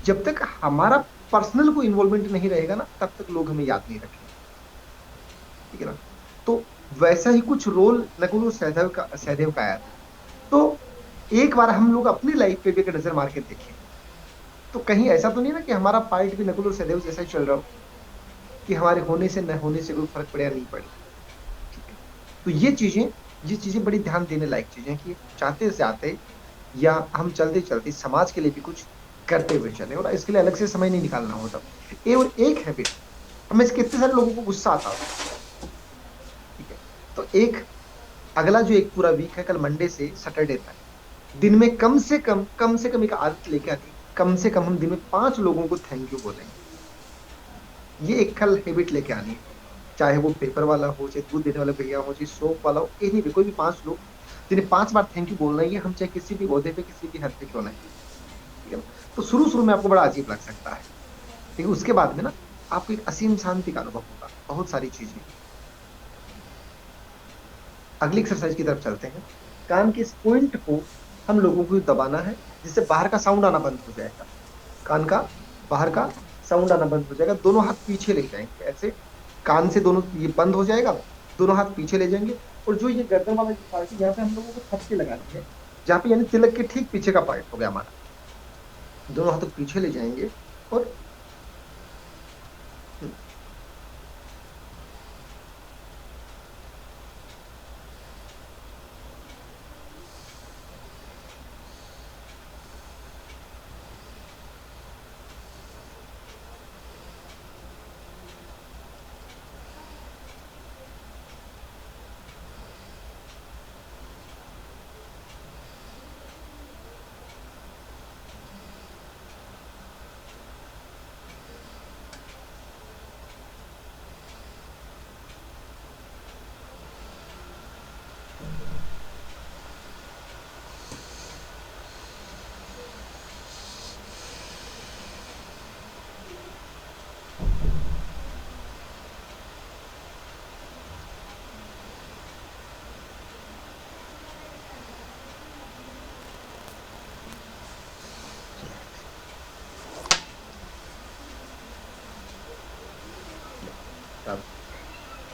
जब तक हमारा पर्सनल कोई इन्वॉल्वमेंट नहीं रहेगा ना, तब तक लोग हमें याद नहीं रखेंगे, ठीक है ना। तो वैसा ही कुछ रोल नकुल और सहदेव का आया था। तो एक बार हम लोग अपनी लाइफ पे भी अगर नजर मार के देखें, तो कहीं ऐसा तो नहीं ना कि हमारा पार्ट भी नकुल और सहदेव जैसा ही चल रहा हो, कि हमारे होने से न होने से कोई फर्क पड़े या नहीं पड़े, ठीक है। तो ये चीजें बड़ी ध्यान देने लायक चीजें, कि चाहते चाहते या हम चलते चलते समाज के लिए भी कुछ करते हुए चले, और इसके लिए अलग से समय नहीं निकालना होता। और एक हैबिट, हमें से कितने सारे लोगों को गुस्सा आता होगा, ठीक है। तो एक अगला जो एक पूरा वीक है, कल मंडे से सैटरडे तक, दिन में कम से कम एक आदत लेके आनी, कम से कम हम दिन में 5 लोगों को थैंक यू बोलेंगे। ये एक कल हैबिट लेके आनी है, चाहे वो पेपर वाला हो, चाहे दूध देने वाला भैया हो, चाहे सोप वाला हो, एनी भी कोई भी 5 लोग जिन्हें 5 बार थैंक यू बोलना ही है, हम चाहे किसी भी ओहदे पे, किसी भी हद पे क्यों नहीं, ठीक है ना। तो शुरू शुरू में आपको बड़ा अजीब लग सकता है, लेकिन उसके बाद में ना आपको एक असीम शांति का अनुभव होगा, बहुत सारी चीजें। अगली एक्सरसाइज की तरफ चलते हैं। कान के इस पॉइंट को हम लोगों को दबाना है, जिससे बाहर का साउंड आना बंद हो जाएगा। कान का बाहर का साउंड आना बंद हो जाएगा। दोनों हाथ पीछे ले जाएंगे ऐसे, कान से दोनों ये बंद हो जाएगा, दोनों हाथ पीछे ले जाएंगे। और जो ये गर्दन वाला जो पार्ट है, यहाँ पे हम लोगों को थपकी लगानी है, जहाँ पे यानी तिलक के ठीक पीछे का पार्ट हो गया हमारा। दोनों हाथों पीछे ले जाएंगे, और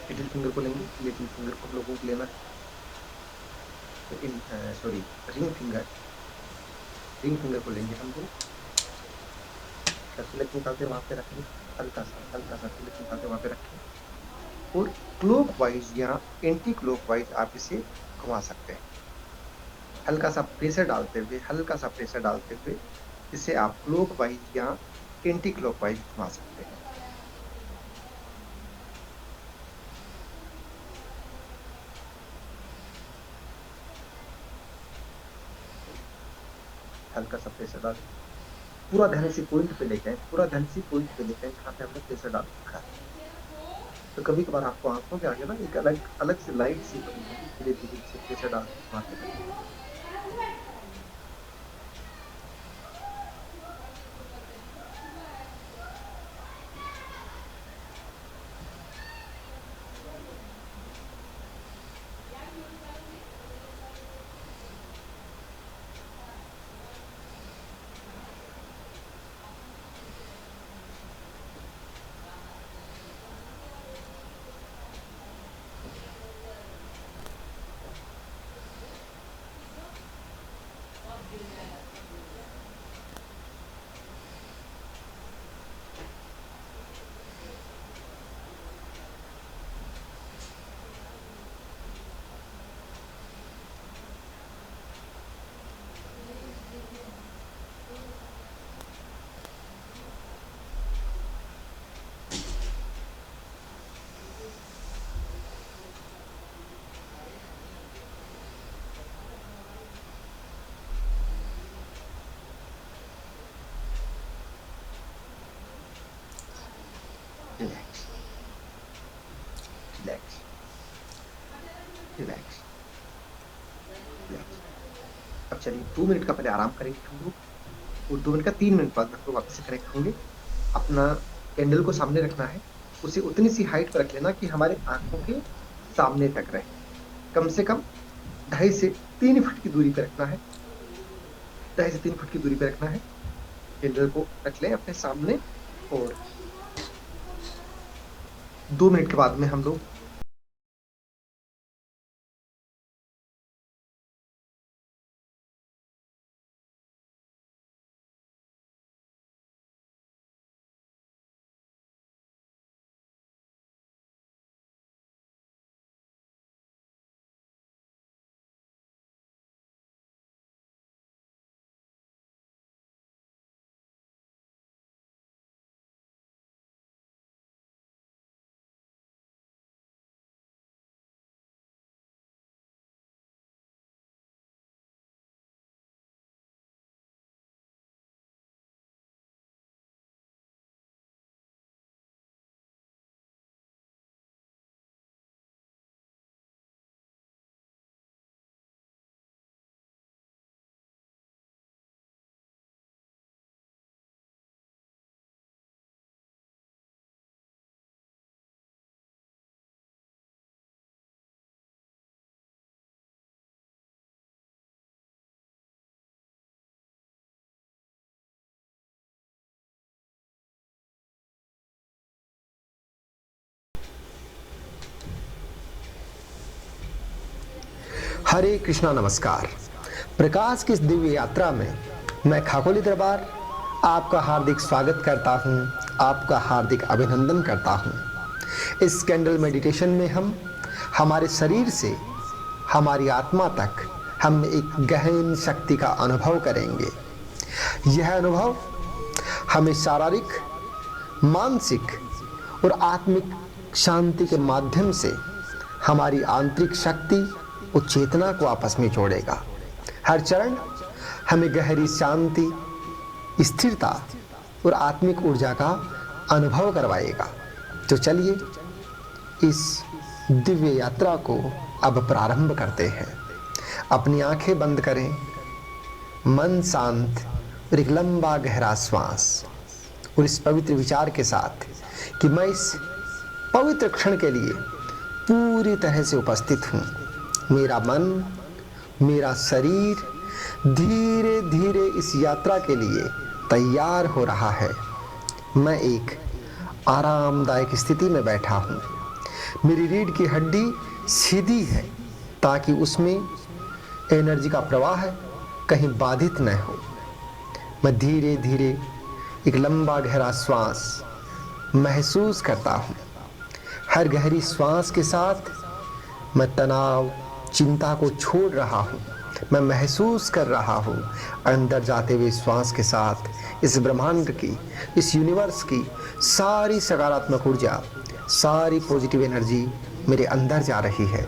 लिटिल फिंगर को लेंगे, लिटिल फिंगर को हम लोगों को लेना है, सॉरी रिंग फिंगर को लेंगे हम लोग। तिलक निकालते वहां पे रखेंगे, हल्का सा तिलक निकालते वहां पे रखें, और क्लॉक वाइज या एंटी क्लॉक वाइज आप इसे घुमा सकते हैं, हल्का सा प्रेशर डालते हुए इसे आप क्लॉक वाइज या एंटी क्लॉक वाइज घुमा सकते हैं। हल्का सा प्रेशर डाल, पूरा ध्यान से पॉइंट पे लेके आए, जहाँ पे हमने प्रेशर डाल रखा है। तो कभी कभार आपको आंखों के आगे ना एक अलग अलग से लाइट सी बनी होगी, धीरे धीरे से प्रेशर डाल मारते रहेंगे। अब चलिए 2 मिनट का पहले आराम करेंगे हम लोग, और 2 मिनट का 3 मिनट बाद हम लोग वापस से कनेक्ट होंगे। अपना कैंडल को सामने रखना है, उसे उतनी सी हाइट पर रख लेना कि हमारे आंखों के सामने तक रहे। कम से कम 2.5 से 3 फुट की दूरी पर रखना है, 2.5 से 3 फुट की दूरी पर रखना है। कैंडल को रख लें अपने सामने, और 2 मिनट के बाद में हम लोग हरे कृष्णा नमस्कार। प्रकाश की इस दिव्य यात्रा में मैं खाकोली दरबार आपका हार्दिक स्वागत करता हूं, आपका हार्दिक अभिनंदन करता हूं। इस कैंडल मेडिटेशन में हम हमारे शरीर से हमारी आत्मा तक हम एक गहन शक्ति का अनुभव करेंगे। यह अनुभव हमें शारीरिक, मानसिक और आत्मिक शांति के माध्यम से हमारी आंतरिक शक्ति और चेतना को आपस में जोड़ेगा। हर चरण हमें गहरी शांति, स्थिरता और आत्मिक ऊर्जा का अनुभव करवाएगा। तो चलिए इस दिव्य यात्रा को अब प्रारंभ करते हैं। अपनी आंखें बंद करें, मन शांत और एक लंबा गहरा श्वास, और इस पवित्र विचार के साथ कि मैं इस पवित्र क्षण के लिए पूरी तरह से उपस्थित हूँ। मेरा मन, मेरा शरीर धीरे धीरे इस यात्रा के लिए तैयार हो रहा है। मैं एक आरामदायक स्थिति में बैठा हूँ। मेरी रीढ़ की हड्डी सीधी है ताकि उसमें एनर्जी का प्रवाह कहीं बाधित न हो। मैं धीरे धीरे एक लंबा गहरा श्वास महसूस करता हूँ। हर गहरी श्वास के साथ मैं तनाव, चिंता को छोड़ रहा हूँ। मैं महसूस कर रहा हूँ अंदर जाते हुए श्वास के साथ इस ब्रह्मांड की, इस यूनिवर्स की सारी सकारात्मक ऊर्जा, सारी पॉजिटिव एनर्जी मेरे अंदर जा रही है।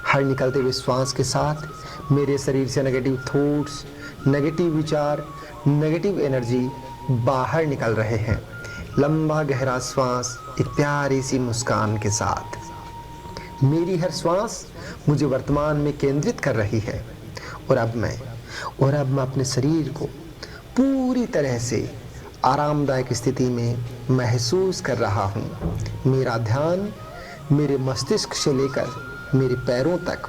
हर निकलते हुए श्वास के साथ मेरे शरीर से नेगेटिव थॉट्स, नेगेटिव विचार, नेगेटिव एनर्जी बाहर निकल रहे हैं। लंबा गहरा श्वास एक प्यारी सी मुस्कान के साथ। मेरी हर श्वास मुझे वर्तमान में केंद्रित कर रही है, और अब मैं अपने शरीर को पूरी तरह से आरामदायक स्थिति में महसूस कर रहा हूँ। मेरा ध्यान मेरे मस्तिष्क से लेकर मेरे पैरों तक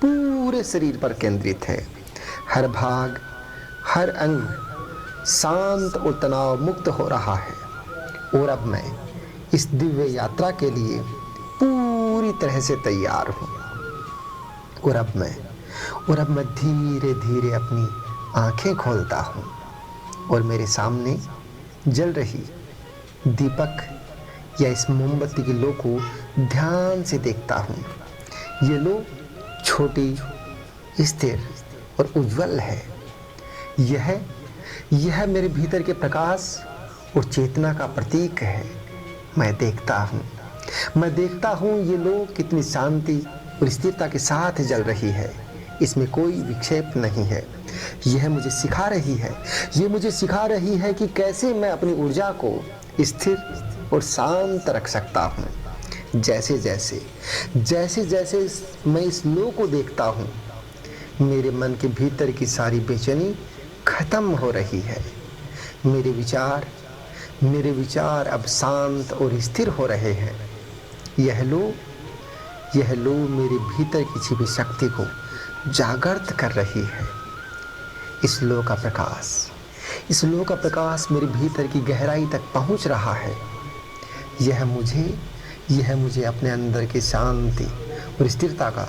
पूरे शरीर पर केंद्रित है। हर भाग, हर अंग शांत और तनाव मुक्त हो रहा है, और अब मैं इस दिव्य यात्रा के लिए पूरी तरह से तैयार हूँ। और अब मैं धीरे धीरे अपनी आंखें खोलता हूँ, और मेरे सामने जल रही दीपक या इस मोमबत्ती की लो को ध्यान से देखता हूँ। ये लो छोटी, स्थिर और उज्जवल है। यह मेरे भीतर के प्रकाश और चेतना का प्रतीक है। मैं देखता हूँ ये लो कितनी शांति और स्थिरता के साथ जल रही है। इसमें कोई विक्षेप नहीं है। यह मुझे सिखा रही है कि कैसे मैं अपनी ऊर्जा को स्थिर और शांत रख सकता हूँ। जैसे जैसे मैं इस लो को देखता हूँ, मेरे मन के भीतर की सारी बेचैनी खत्म हो रही है। मेरे विचार अब शांत और स्थिर हो रहे हैं। यह लो मेरे भीतर की छिपी शक्ति को जागृत कर रही है। इस लो का प्रकाश मेरे भीतर की गहराई तक पहुंच रहा है। यह मुझे अपने अंदर की शांति और स्थिरता का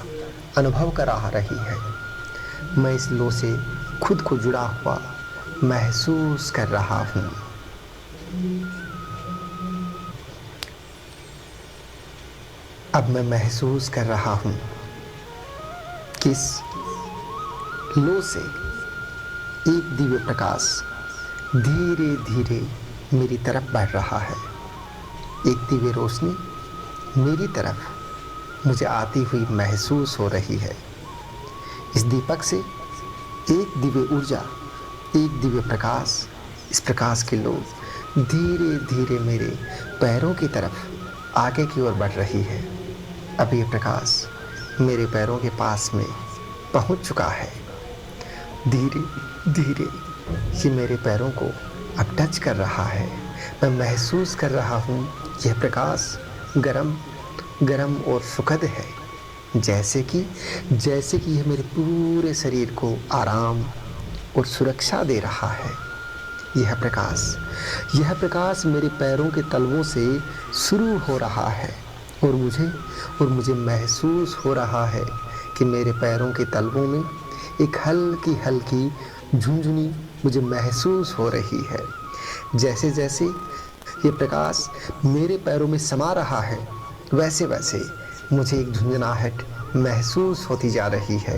अनुभव करा रही है। मैं इस लो से खुद को जुड़ा हुआ महसूस कर रहा हूँ। अब मैं महसूस कर रहा हूँ कि इस लो से एक दिव्य प्रकाश धीरे धीरे मेरी तरफ बढ़ रहा है। एक दिव्य रोशनी मेरी तरफ मुझे आती हुई महसूस हो रही है। इस दीपक से एक दिव्य ऊर्जा, एक दिव्य प्रकाश, इस प्रकाश की लो धीरे धीरे मेरे पैरों की तरफ आगे की ओर बढ़ रही है। अब ये प्रकाश मेरे पैरों के पास में पहुंच चुका है। धीरे धीरे ये मेरे पैरों को अब टच कर रहा है। मैं महसूस कर रहा हूँ यह प्रकाश गरम और सुखद है, जैसे कि यह मेरे पूरे शरीर को आराम और सुरक्षा दे रहा है। यह प्रकाश मेरे पैरों के तलवों से शुरू हो रहा है और मुझे महसूस हो रहा है कि मेरे पैरों के तलवों में एक हल्की झुनझुनी मुझे महसूस हो रही है। जैसे जैसे ये प्रकाश मेरे पैरों में समा रहा है, वैसे वैसे मुझे एक झुंझुनाहट महसूस होती जा रही है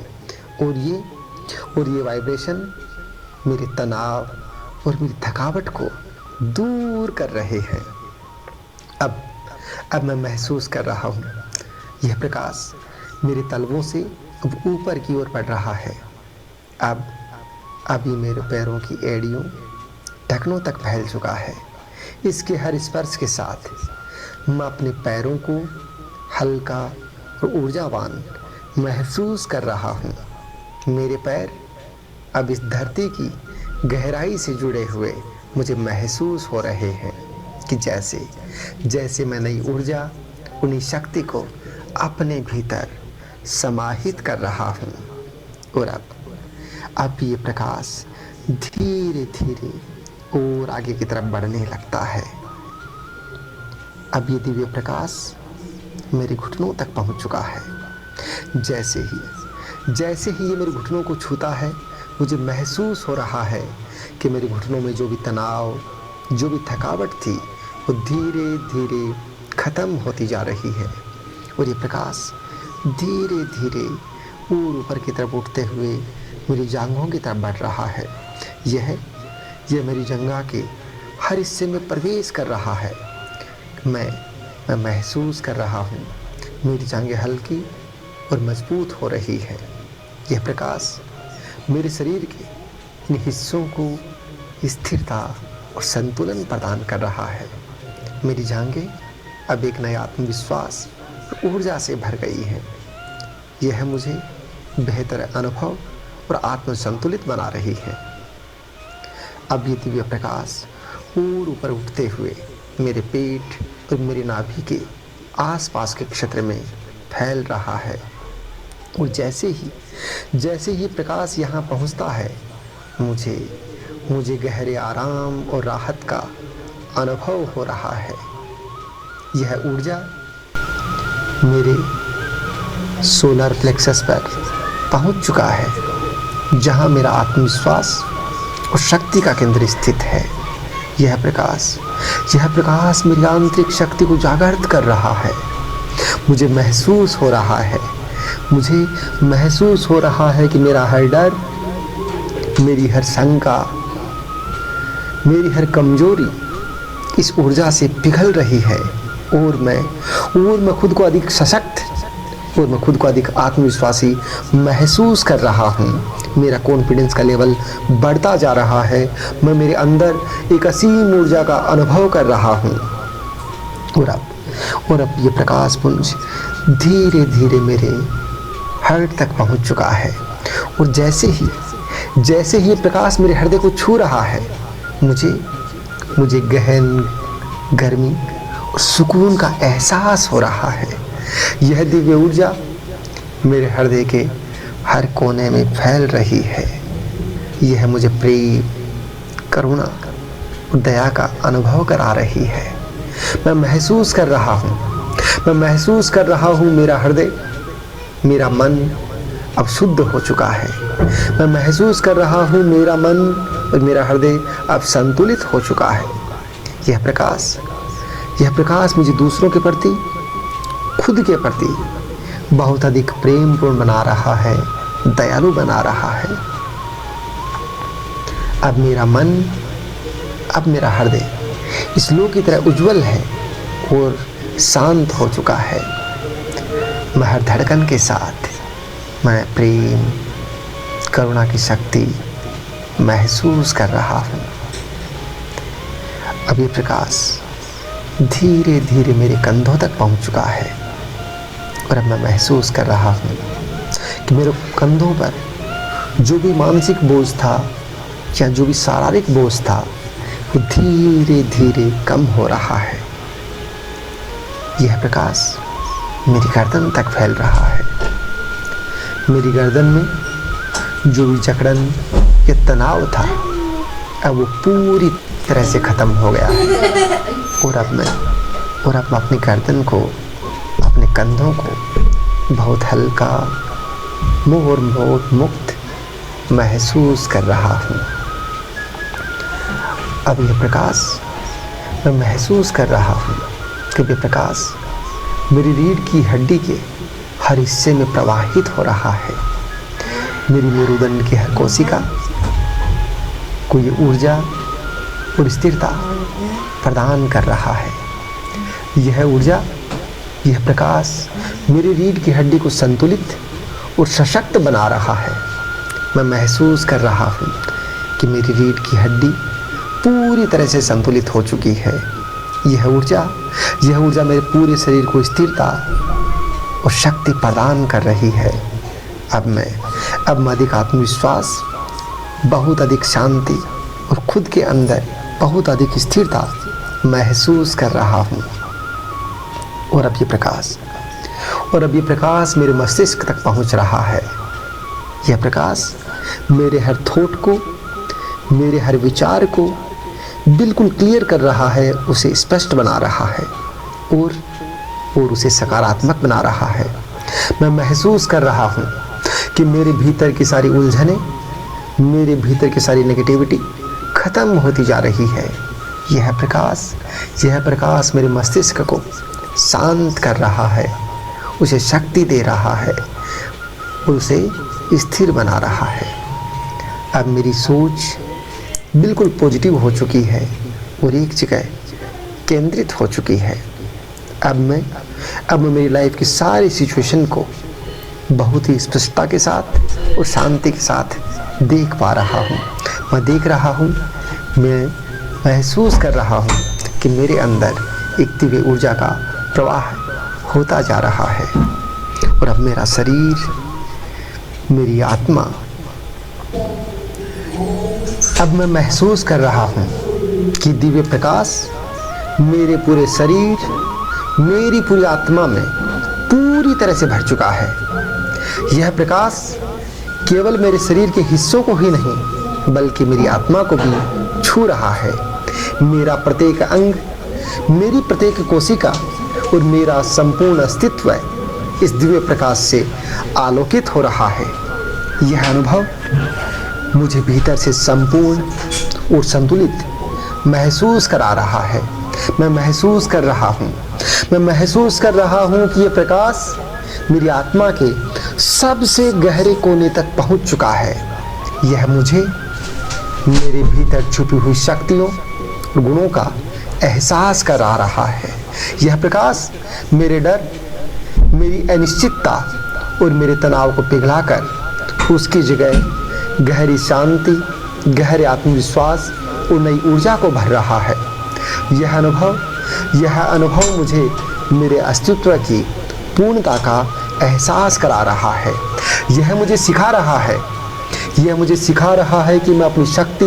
और ये वाइब्रेशन मेरे तनाव और मेरी थकावट को दूर कर रहे हैं। अब मैं महसूस कर रहा हूँ यह प्रकाश मेरे तलवों से अब ऊपर की ओर बढ़ रहा है। अब ये मेरे पैरों की एड़ियों ढकनों तक फैल चुका है। इसके हर स्पर्श के साथ मैं अपने पैरों को हल्का और ऊर्जावान महसूस कर रहा हूँ। मेरे पैर अब इस धरती की गहराई से जुड़े हुए मुझे महसूस हो रहे हैं कि जैसे मैं नई ऊर्जा, उन्हीं शक्ति को अपने भीतर समाहित कर रहा हूँ। और अब ये प्रकाश धीरे धीरे और आगे की तरफ बढ़ने लगता है। अब ये दिव्य प्रकाश मेरे घुटनों तक पहुँच चुका है। जैसे ही ये मेरे घुटनों को छूता है, मुझे महसूस हो रहा है कि मेरे घुटनों में जो भी तनाव, जो भी थकावट थी, वो धीरे धीरे ख़त्म होती जा रही है। और ये प्रकाश धीरे धीरे ऊपर की तरफ उठते हुए मेरी जांघों की तरफ बढ़ रहा है। यह मेरी जंघा के हर हिस्से में प्रवेश कर रहा है। मैं महसूस कर रहा हूँ मेरी जांघें हल्की और मजबूत हो रही है। यह प्रकाश मेरे शरीर के इन हिस्सों को स्थिरता और संतुलन प्रदान कर रहा है। मेरी जांघें अब एक नया आत्मविश्वास और ऊर्जा से भर गई हैं। यह मुझे बेहतर अनुभव और आत्मसंतुलित बना रही है। अब ये दिव्य प्रकाश ऊपर उठते हुए मेरे पेट और मेरी नाभि के आसपास के क्षेत्र में फैल रहा है। और जैसे ही प्रकाश यहाँ पहुँचता है, मुझे गहरे आराम और राहत का अनुभव हो रहा है। यह ऊर्जा मेरे सोलर प्लेक्सस पर पहुँच चुका है, जहाँ मेरा आत्मविश्वास और शक्ति का केंद्र स्थित है। यह प्रकाश मेरी आंतरिक शक्ति को जागृत कर रहा है। मुझे महसूस हो रहा है कि मेरा हर डर, मेरी हर शंका, मेरी हर कमजोरी इस ऊर्जा से पिघल रही है और मैं खुद को अधिक सशक्त और मैं खुद को अधिक आत्मविश्वासी महसूस कर रहा हूँ। मेरा कॉन्फिडेंस का लेवल बढ़ता जा रहा है। मैं मेरे अंदर एक असीम ऊर्जा का अनुभव कर रहा हूँ। और अब ये प्रकाश पुंज धीरे धीरे मेरे हार्ट तक पहुँच चुका है। और जैसे ही ये प्रकाश मेरे हृदय को छू रहा है, मुझे गहन गर्मी और सुकून का एहसास हो रहा है। यह दिव्य ऊर्जा मेरे हृदय के हर कोने में फैल रही है। यह मुझे प्रेम, करुणा और दया का अनुभव करा रही है। मैं महसूस कर रहा हूँ मेरा हृदय, मेरा मन अब शुद्ध हो चुका है। मैं महसूस कर रहा हूँ मेरा मन और मेरा हृदय अब संतुलित हो चुका है। यह प्रकाश मुझे दूसरों के प्रति, खुद के प्रति बहुत अधिक प्रेमपूर्ण बना रहा है, दयालु बना रहा है। अब मेरा मन, अब मेरा हृदय इस लोक की तरह उज्जवल है और शांत हो चुका है। मैं हर धड़कन के साथ मैं प्रेम, करुणा की शक्ति महसूस कर रहा हूँ। अब ये प्रकाश धीरे धीरे मेरे कंधों तक पहुँच चुका है और अब मैं महसूस कर रहा हूँ कि मेरे कंधों पर जो भी मानसिक बोझ था या जो भी शारीरिक बोझ था वो धीरे धीरे कम हो रहा है। यह प्रकाश मेरी गर्दन तक फैल रहा है। मेरी गर्दन में जो भी जकड़न या तनाव था अब वो पूरी तरह से ख़त्म हो गया है। और अब मैं अपनी गर्दन को, अपने कंधों को बहुत हल्का, मोर मुक्त महसूस कर रहा हूँ। अब यह प्रकाश मैं महसूस कर रहा हूँ कि यह प्रकाश मेरी रीढ़ की हड्डी के हर हिस्से में प्रवाहित हो रहा है। मेरी मेरुदंड की हर कोशिका को ये ऊर्जा और स्थिरता प्रदान कर रहा है। यह ऊर्जा, यह प्रकाश मेरी रीढ़ की हड्डी को संतुलित और सशक्त बना रहा है। मैं महसूस कर रहा हूँ कि मेरी रीढ़ की हड्डी पूरी तरह से संतुलित हो चुकी है। यह ऊर्जा मेरे पूरे शरीर को स्थिरता और शक्ति प्रदान कर रही है। अब मैं अधिक आत्मविश्वास, बहुत अधिक शांति और खुद के अंदर बहुत अधिक स्थिरता महसूस कर रहा हूँ। और अब ये प्रकाश मेरे मस्तिष्क तक पहुँच रहा है। यह प्रकाश मेरे हर थॉट को, मेरे हर विचार को बिल्कुल क्लियर कर रहा है, उसे स्पष्ट बना रहा है और उसे सकारात्मक बना रहा है। मैं महसूस कर रहा हूँ कि मेरे भीतर की सारी उलझनें, मेरे भीतर की सारी नेगेटिविटी खत्म होती जा रही है। यह प्रकाश मेरे मस्तिष्क को शांत कर रहा है, उसे शक्ति दे रहा है, उसे स्थिर बना रहा है। अब मेरी सोच बिल्कुल पॉजिटिव हो चुकी है और एक जगह केंद्रित हो चुकी है। अब मैं मेरी लाइफ की सारी सिचुएशन को बहुत ही स्पष्टता के साथ और शांति के साथ देख पा रहा हूँ। मैं देख रहा हूँ, मैं महसूस कर रहा हूँ कि मेरे अंदर एक दिव्य ऊर्जा का प्रवाह होता जा रहा है। और अब मेरा शरीर, मेरी आत्मा, अब मैं महसूस कर रहा हूँ कि दिव्य प्रकाश मेरे पूरे शरीर, मेरी पूरी आत्मा में पूरी तरह से भर चुका है। यह प्रकाश केवल मेरे शरीर के हिस्सों को ही नहीं बल्कि मेरी आत्मा को भी छू रहा है। मेरा प्रत्येक अंग, मेरी प्रत्येक कोशिका और मेरा संपूर्ण अस्तित्व इस दिव्य प्रकाश से आलोकित हो रहा है। यह अनुभव मुझे भीतर से संपूर्ण और संतुलित महसूस करा रहा है। मैं महसूस कर रहा हूँ कि यह प्रकाश मेरी आत्मा के सबसे गहरे कोने तक पहुँच चुका है। यह मुझे मेरे भीतर छुपी हुई शक्तियों और गुणों का एहसास करा रहा है। यह प्रकाश मेरे डर, मेरी अनिश्चितता और मेरे तनाव को पिघलाकर उसकी जगह गहरी शांति, गहरे आत्मविश्वास और नई ऊर्जा को भर रहा है। यह अनुभव मुझे मेरे अस्तित्व की पूर्णता का एहसास करा रहा है। यह मुझे सिखा रहा है, यह मुझे सिखा रहा है कि मैं अपनी शक्ति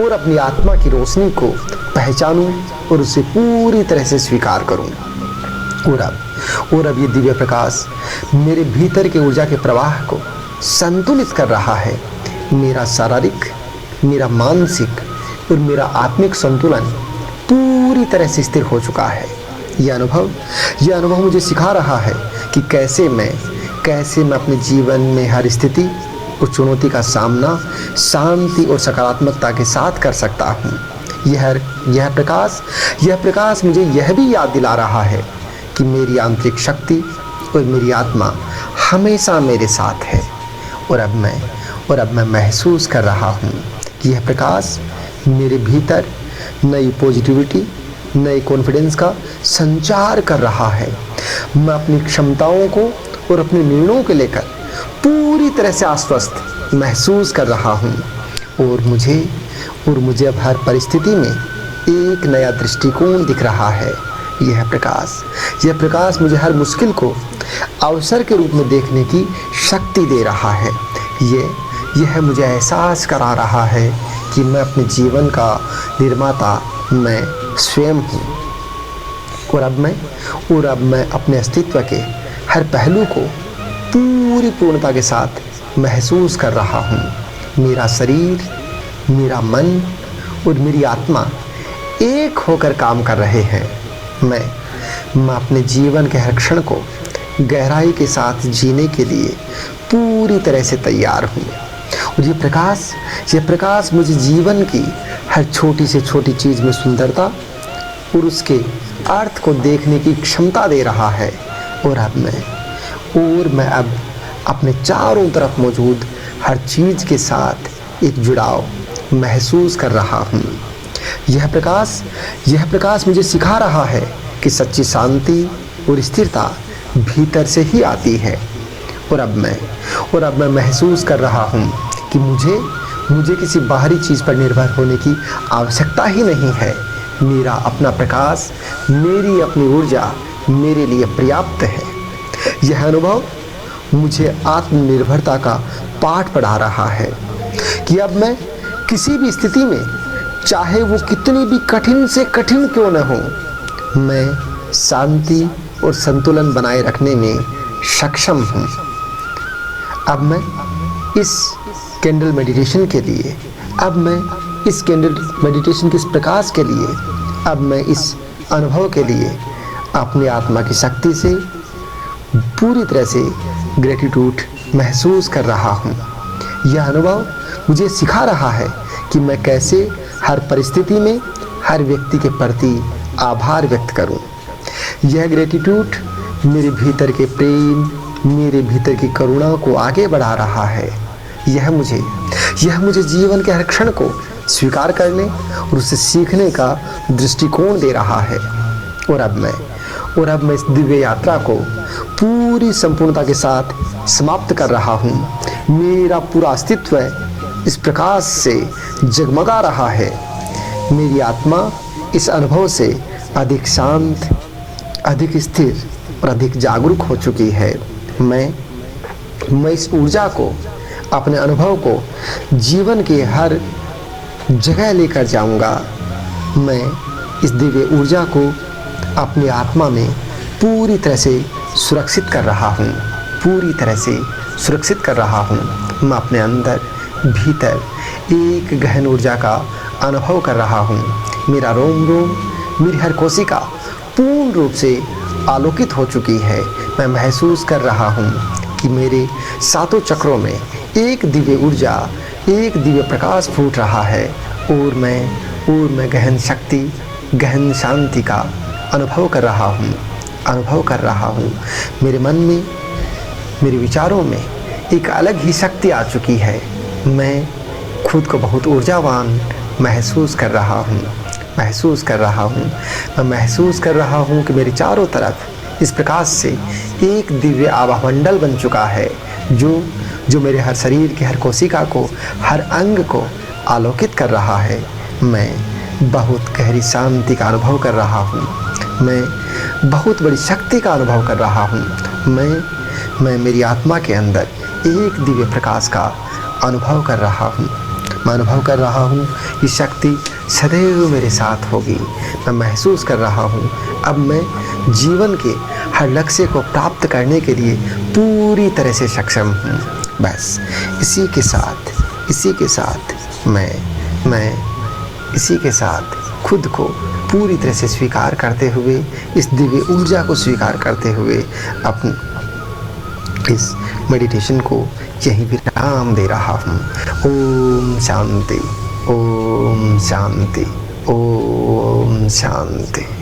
और अपनी आत्मा की रोशनी को पहचानूं और उसे पूरी तरह से स्वीकार करूं। और अब ये दिव्य प्रकाश मेरे भीतर के ऊर्जा के प्रवाह को संतुलित कर रहा है। मेरा शारीरिक, मेरा मानसिक और मेरा आत्मिक संतुलन पूरी तरह से स्थिर हो चुका है। यह अनुभव मुझे सिखा रहा है कि कैसे मैं अपने जीवन में हर स्थिति और चुनौती का सामना शांति और सकारात्मकता के साथ कर सकता हूँ। यह प्रकाश मुझे यह भी याद दिला रहा है कि मेरी आंतरिक शक्ति और मेरी आत्मा हमेशा मेरे साथ है। और अब मैं महसूस कर रहा हूँ कि यह प्रकाश मेरे भीतर नई पॉजिटिविटी, नए कॉन्फिडेंस का संचार कर रहा है। मैं अपनी क्षमताओं को और अपने निर्णयों को लेकर पूरी तरह से आश्वस्त महसूस कर रहा हूँ। और मुझे अब हर परिस्थिति में एक नया दृष्टिकोण दिख रहा है। यह प्रकाश मुझे हर मुश्किल को अवसर के रूप में देखने की शक्ति दे रहा है। यह मुझे एहसास करा रहा है कि मैं अपने जीवन का निर्माता मैं स्वयं हूँ। और अब मैं अपने अस्तित्व के हर पहलू को पूरी पूर्णता के साथ महसूस कर रहा हूँ। मेरा शरीर, मेरा मन और मेरी आत्मा एक होकर काम कर रहे हैं। मैं अपने जीवन के हर क्षण को गहराई के साथ जीने के लिए पूरी तरह से तैयार हूँ। और ये प्रकाश मुझे जीवन की हर छोटी से छोटी चीज़ में सुंदरता और उसके अर्थ को देखने की क्षमता दे रहा है। और मैं अब अपने चारों तरफ मौजूद हर चीज़ के साथ एक जुड़ाव महसूस कर रहा हूँ। यह प्रकाश मुझे सिखा रहा है कि सच्ची शांति और स्थिरता भीतर से ही आती है। और अब मैं महसूस कर रहा हूँ कि मुझे किसी बाहरी चीज़ पर निर्भर होने की आवश्यकता ही नहीं है। मेरा अपना प्रकाश, मेरी अपनी ऊर्जा मेरे लिए पर्याप्त है। यह अनुभव मुझे आत्मनिर्भरता का पाठ पढ़ा रहा है कि अब मैं किसी भी स्थिति में, चाहे वो कितनी भी कठिन से कठिन क्यों न हो, मैं शांति और संतुलन बनाए रखने में सक्षम हूँ। अब मैं इस कैंडल मेडिटेशन के लिए, इस प्रकाश के लिए, अब मैं इस अनुभव के लिए अपनी आत्मा की शक्ति से पूरी तरह से ग्रेटिट्यूड महसूस कर रहा हूँ। यह अनुभव मुझे सिखा रहा है कि मैं कैसे हर परिस्थिति में हर व्यक्ति के प्रति आभार व्यक्त करूं। यह ग्रेटिट्यूड मेरे भीतर के प्रेम, मेरे भीतर की करुणा को आगे बढ़ा रहा है। यह मुझे जीवन के हर क्षण को स्वीकार करने और उसे सीखने का दृष्टिकोण दे रहा है। और अब मैं इस दिव्य यात्रा को पूरी संपूर्णता के साथ समाप्त कर रहा हूँ। मेरा पूरा अस्तित्व इस प्रकाश से जगमगा रहा है। मेरी आत्मा इस अनुभव से अधिक शांत, अधिक स्थिर और अधिक जागरूक हो चुकी है। मैं इस ऊर्जा को, अपने अनुभव को जीवन के हर जगह लेकर जाऊंगा। मैं इस दिव्य ऊर्जा को अपनी आत्मा में पूरी तरह से सुरक्षित कर रहा हूँ, मैं अपने अंदर भीतर एक गहन ऊर्जा का अनुभव कर रहा हूँ। मेरा रोम रोम, मेरी हर कोशिका पूर्ण रूप से आलोकित हो चुकी है। मैं महसूस कर रहा हूँ कि मेरे सातों चक्रों में एक दिव्य ऊर्जा, एक दिव्य प्रकाश फूट रहा है। और मैं गहन शक्ति, गहन शांति का अनुभव कर रहा हूँ। मेरे मन में, मेरे विचारों में एक अलग ही शक्ति आ चुकी है। मैं खुद को बहुत ऊर्जावान महसूस कर रहा हूँ। मैं महसूस कर रहा हूँ कि मेरे चारों तरफ इस प्रकाश से एक दिव्य आभा मंडल बन चुका है, जो मेरे हर शरीर के हर कोशिका को, हर अंग को आलोकित कर रहा है। मैं बहुत गहरी शांति का अनुभव कर रहा हूँ। मैं बहुत बड़ी शक्ति का अनुभव कर रहा हूँ। मैं मेरी आत्मा के अंदर एक दिव्य प्रकाश का अनुभव कर रहा हूँ। मैं अनुभव कर रहा हूँ कि शक्ति सदैव मेरे साथ होगी। मैं महसूस कर रहा हूँ अब मैं जीवन के हर लक्ष्य को प्राप्त करने के लिए पूरी तरह से सक्षम हूँ। बस इसी के साथ मैं इसी के साथ खुद को पूरी तरह से स्वीकार करते हुए, इस दिव्य ऊर्जा को स्वीकार करते हुए अपनी इस मेडिटेशन को यहीं विराम दे रहा हूँ। ओम शांति, ओम शांति, ओम शांति।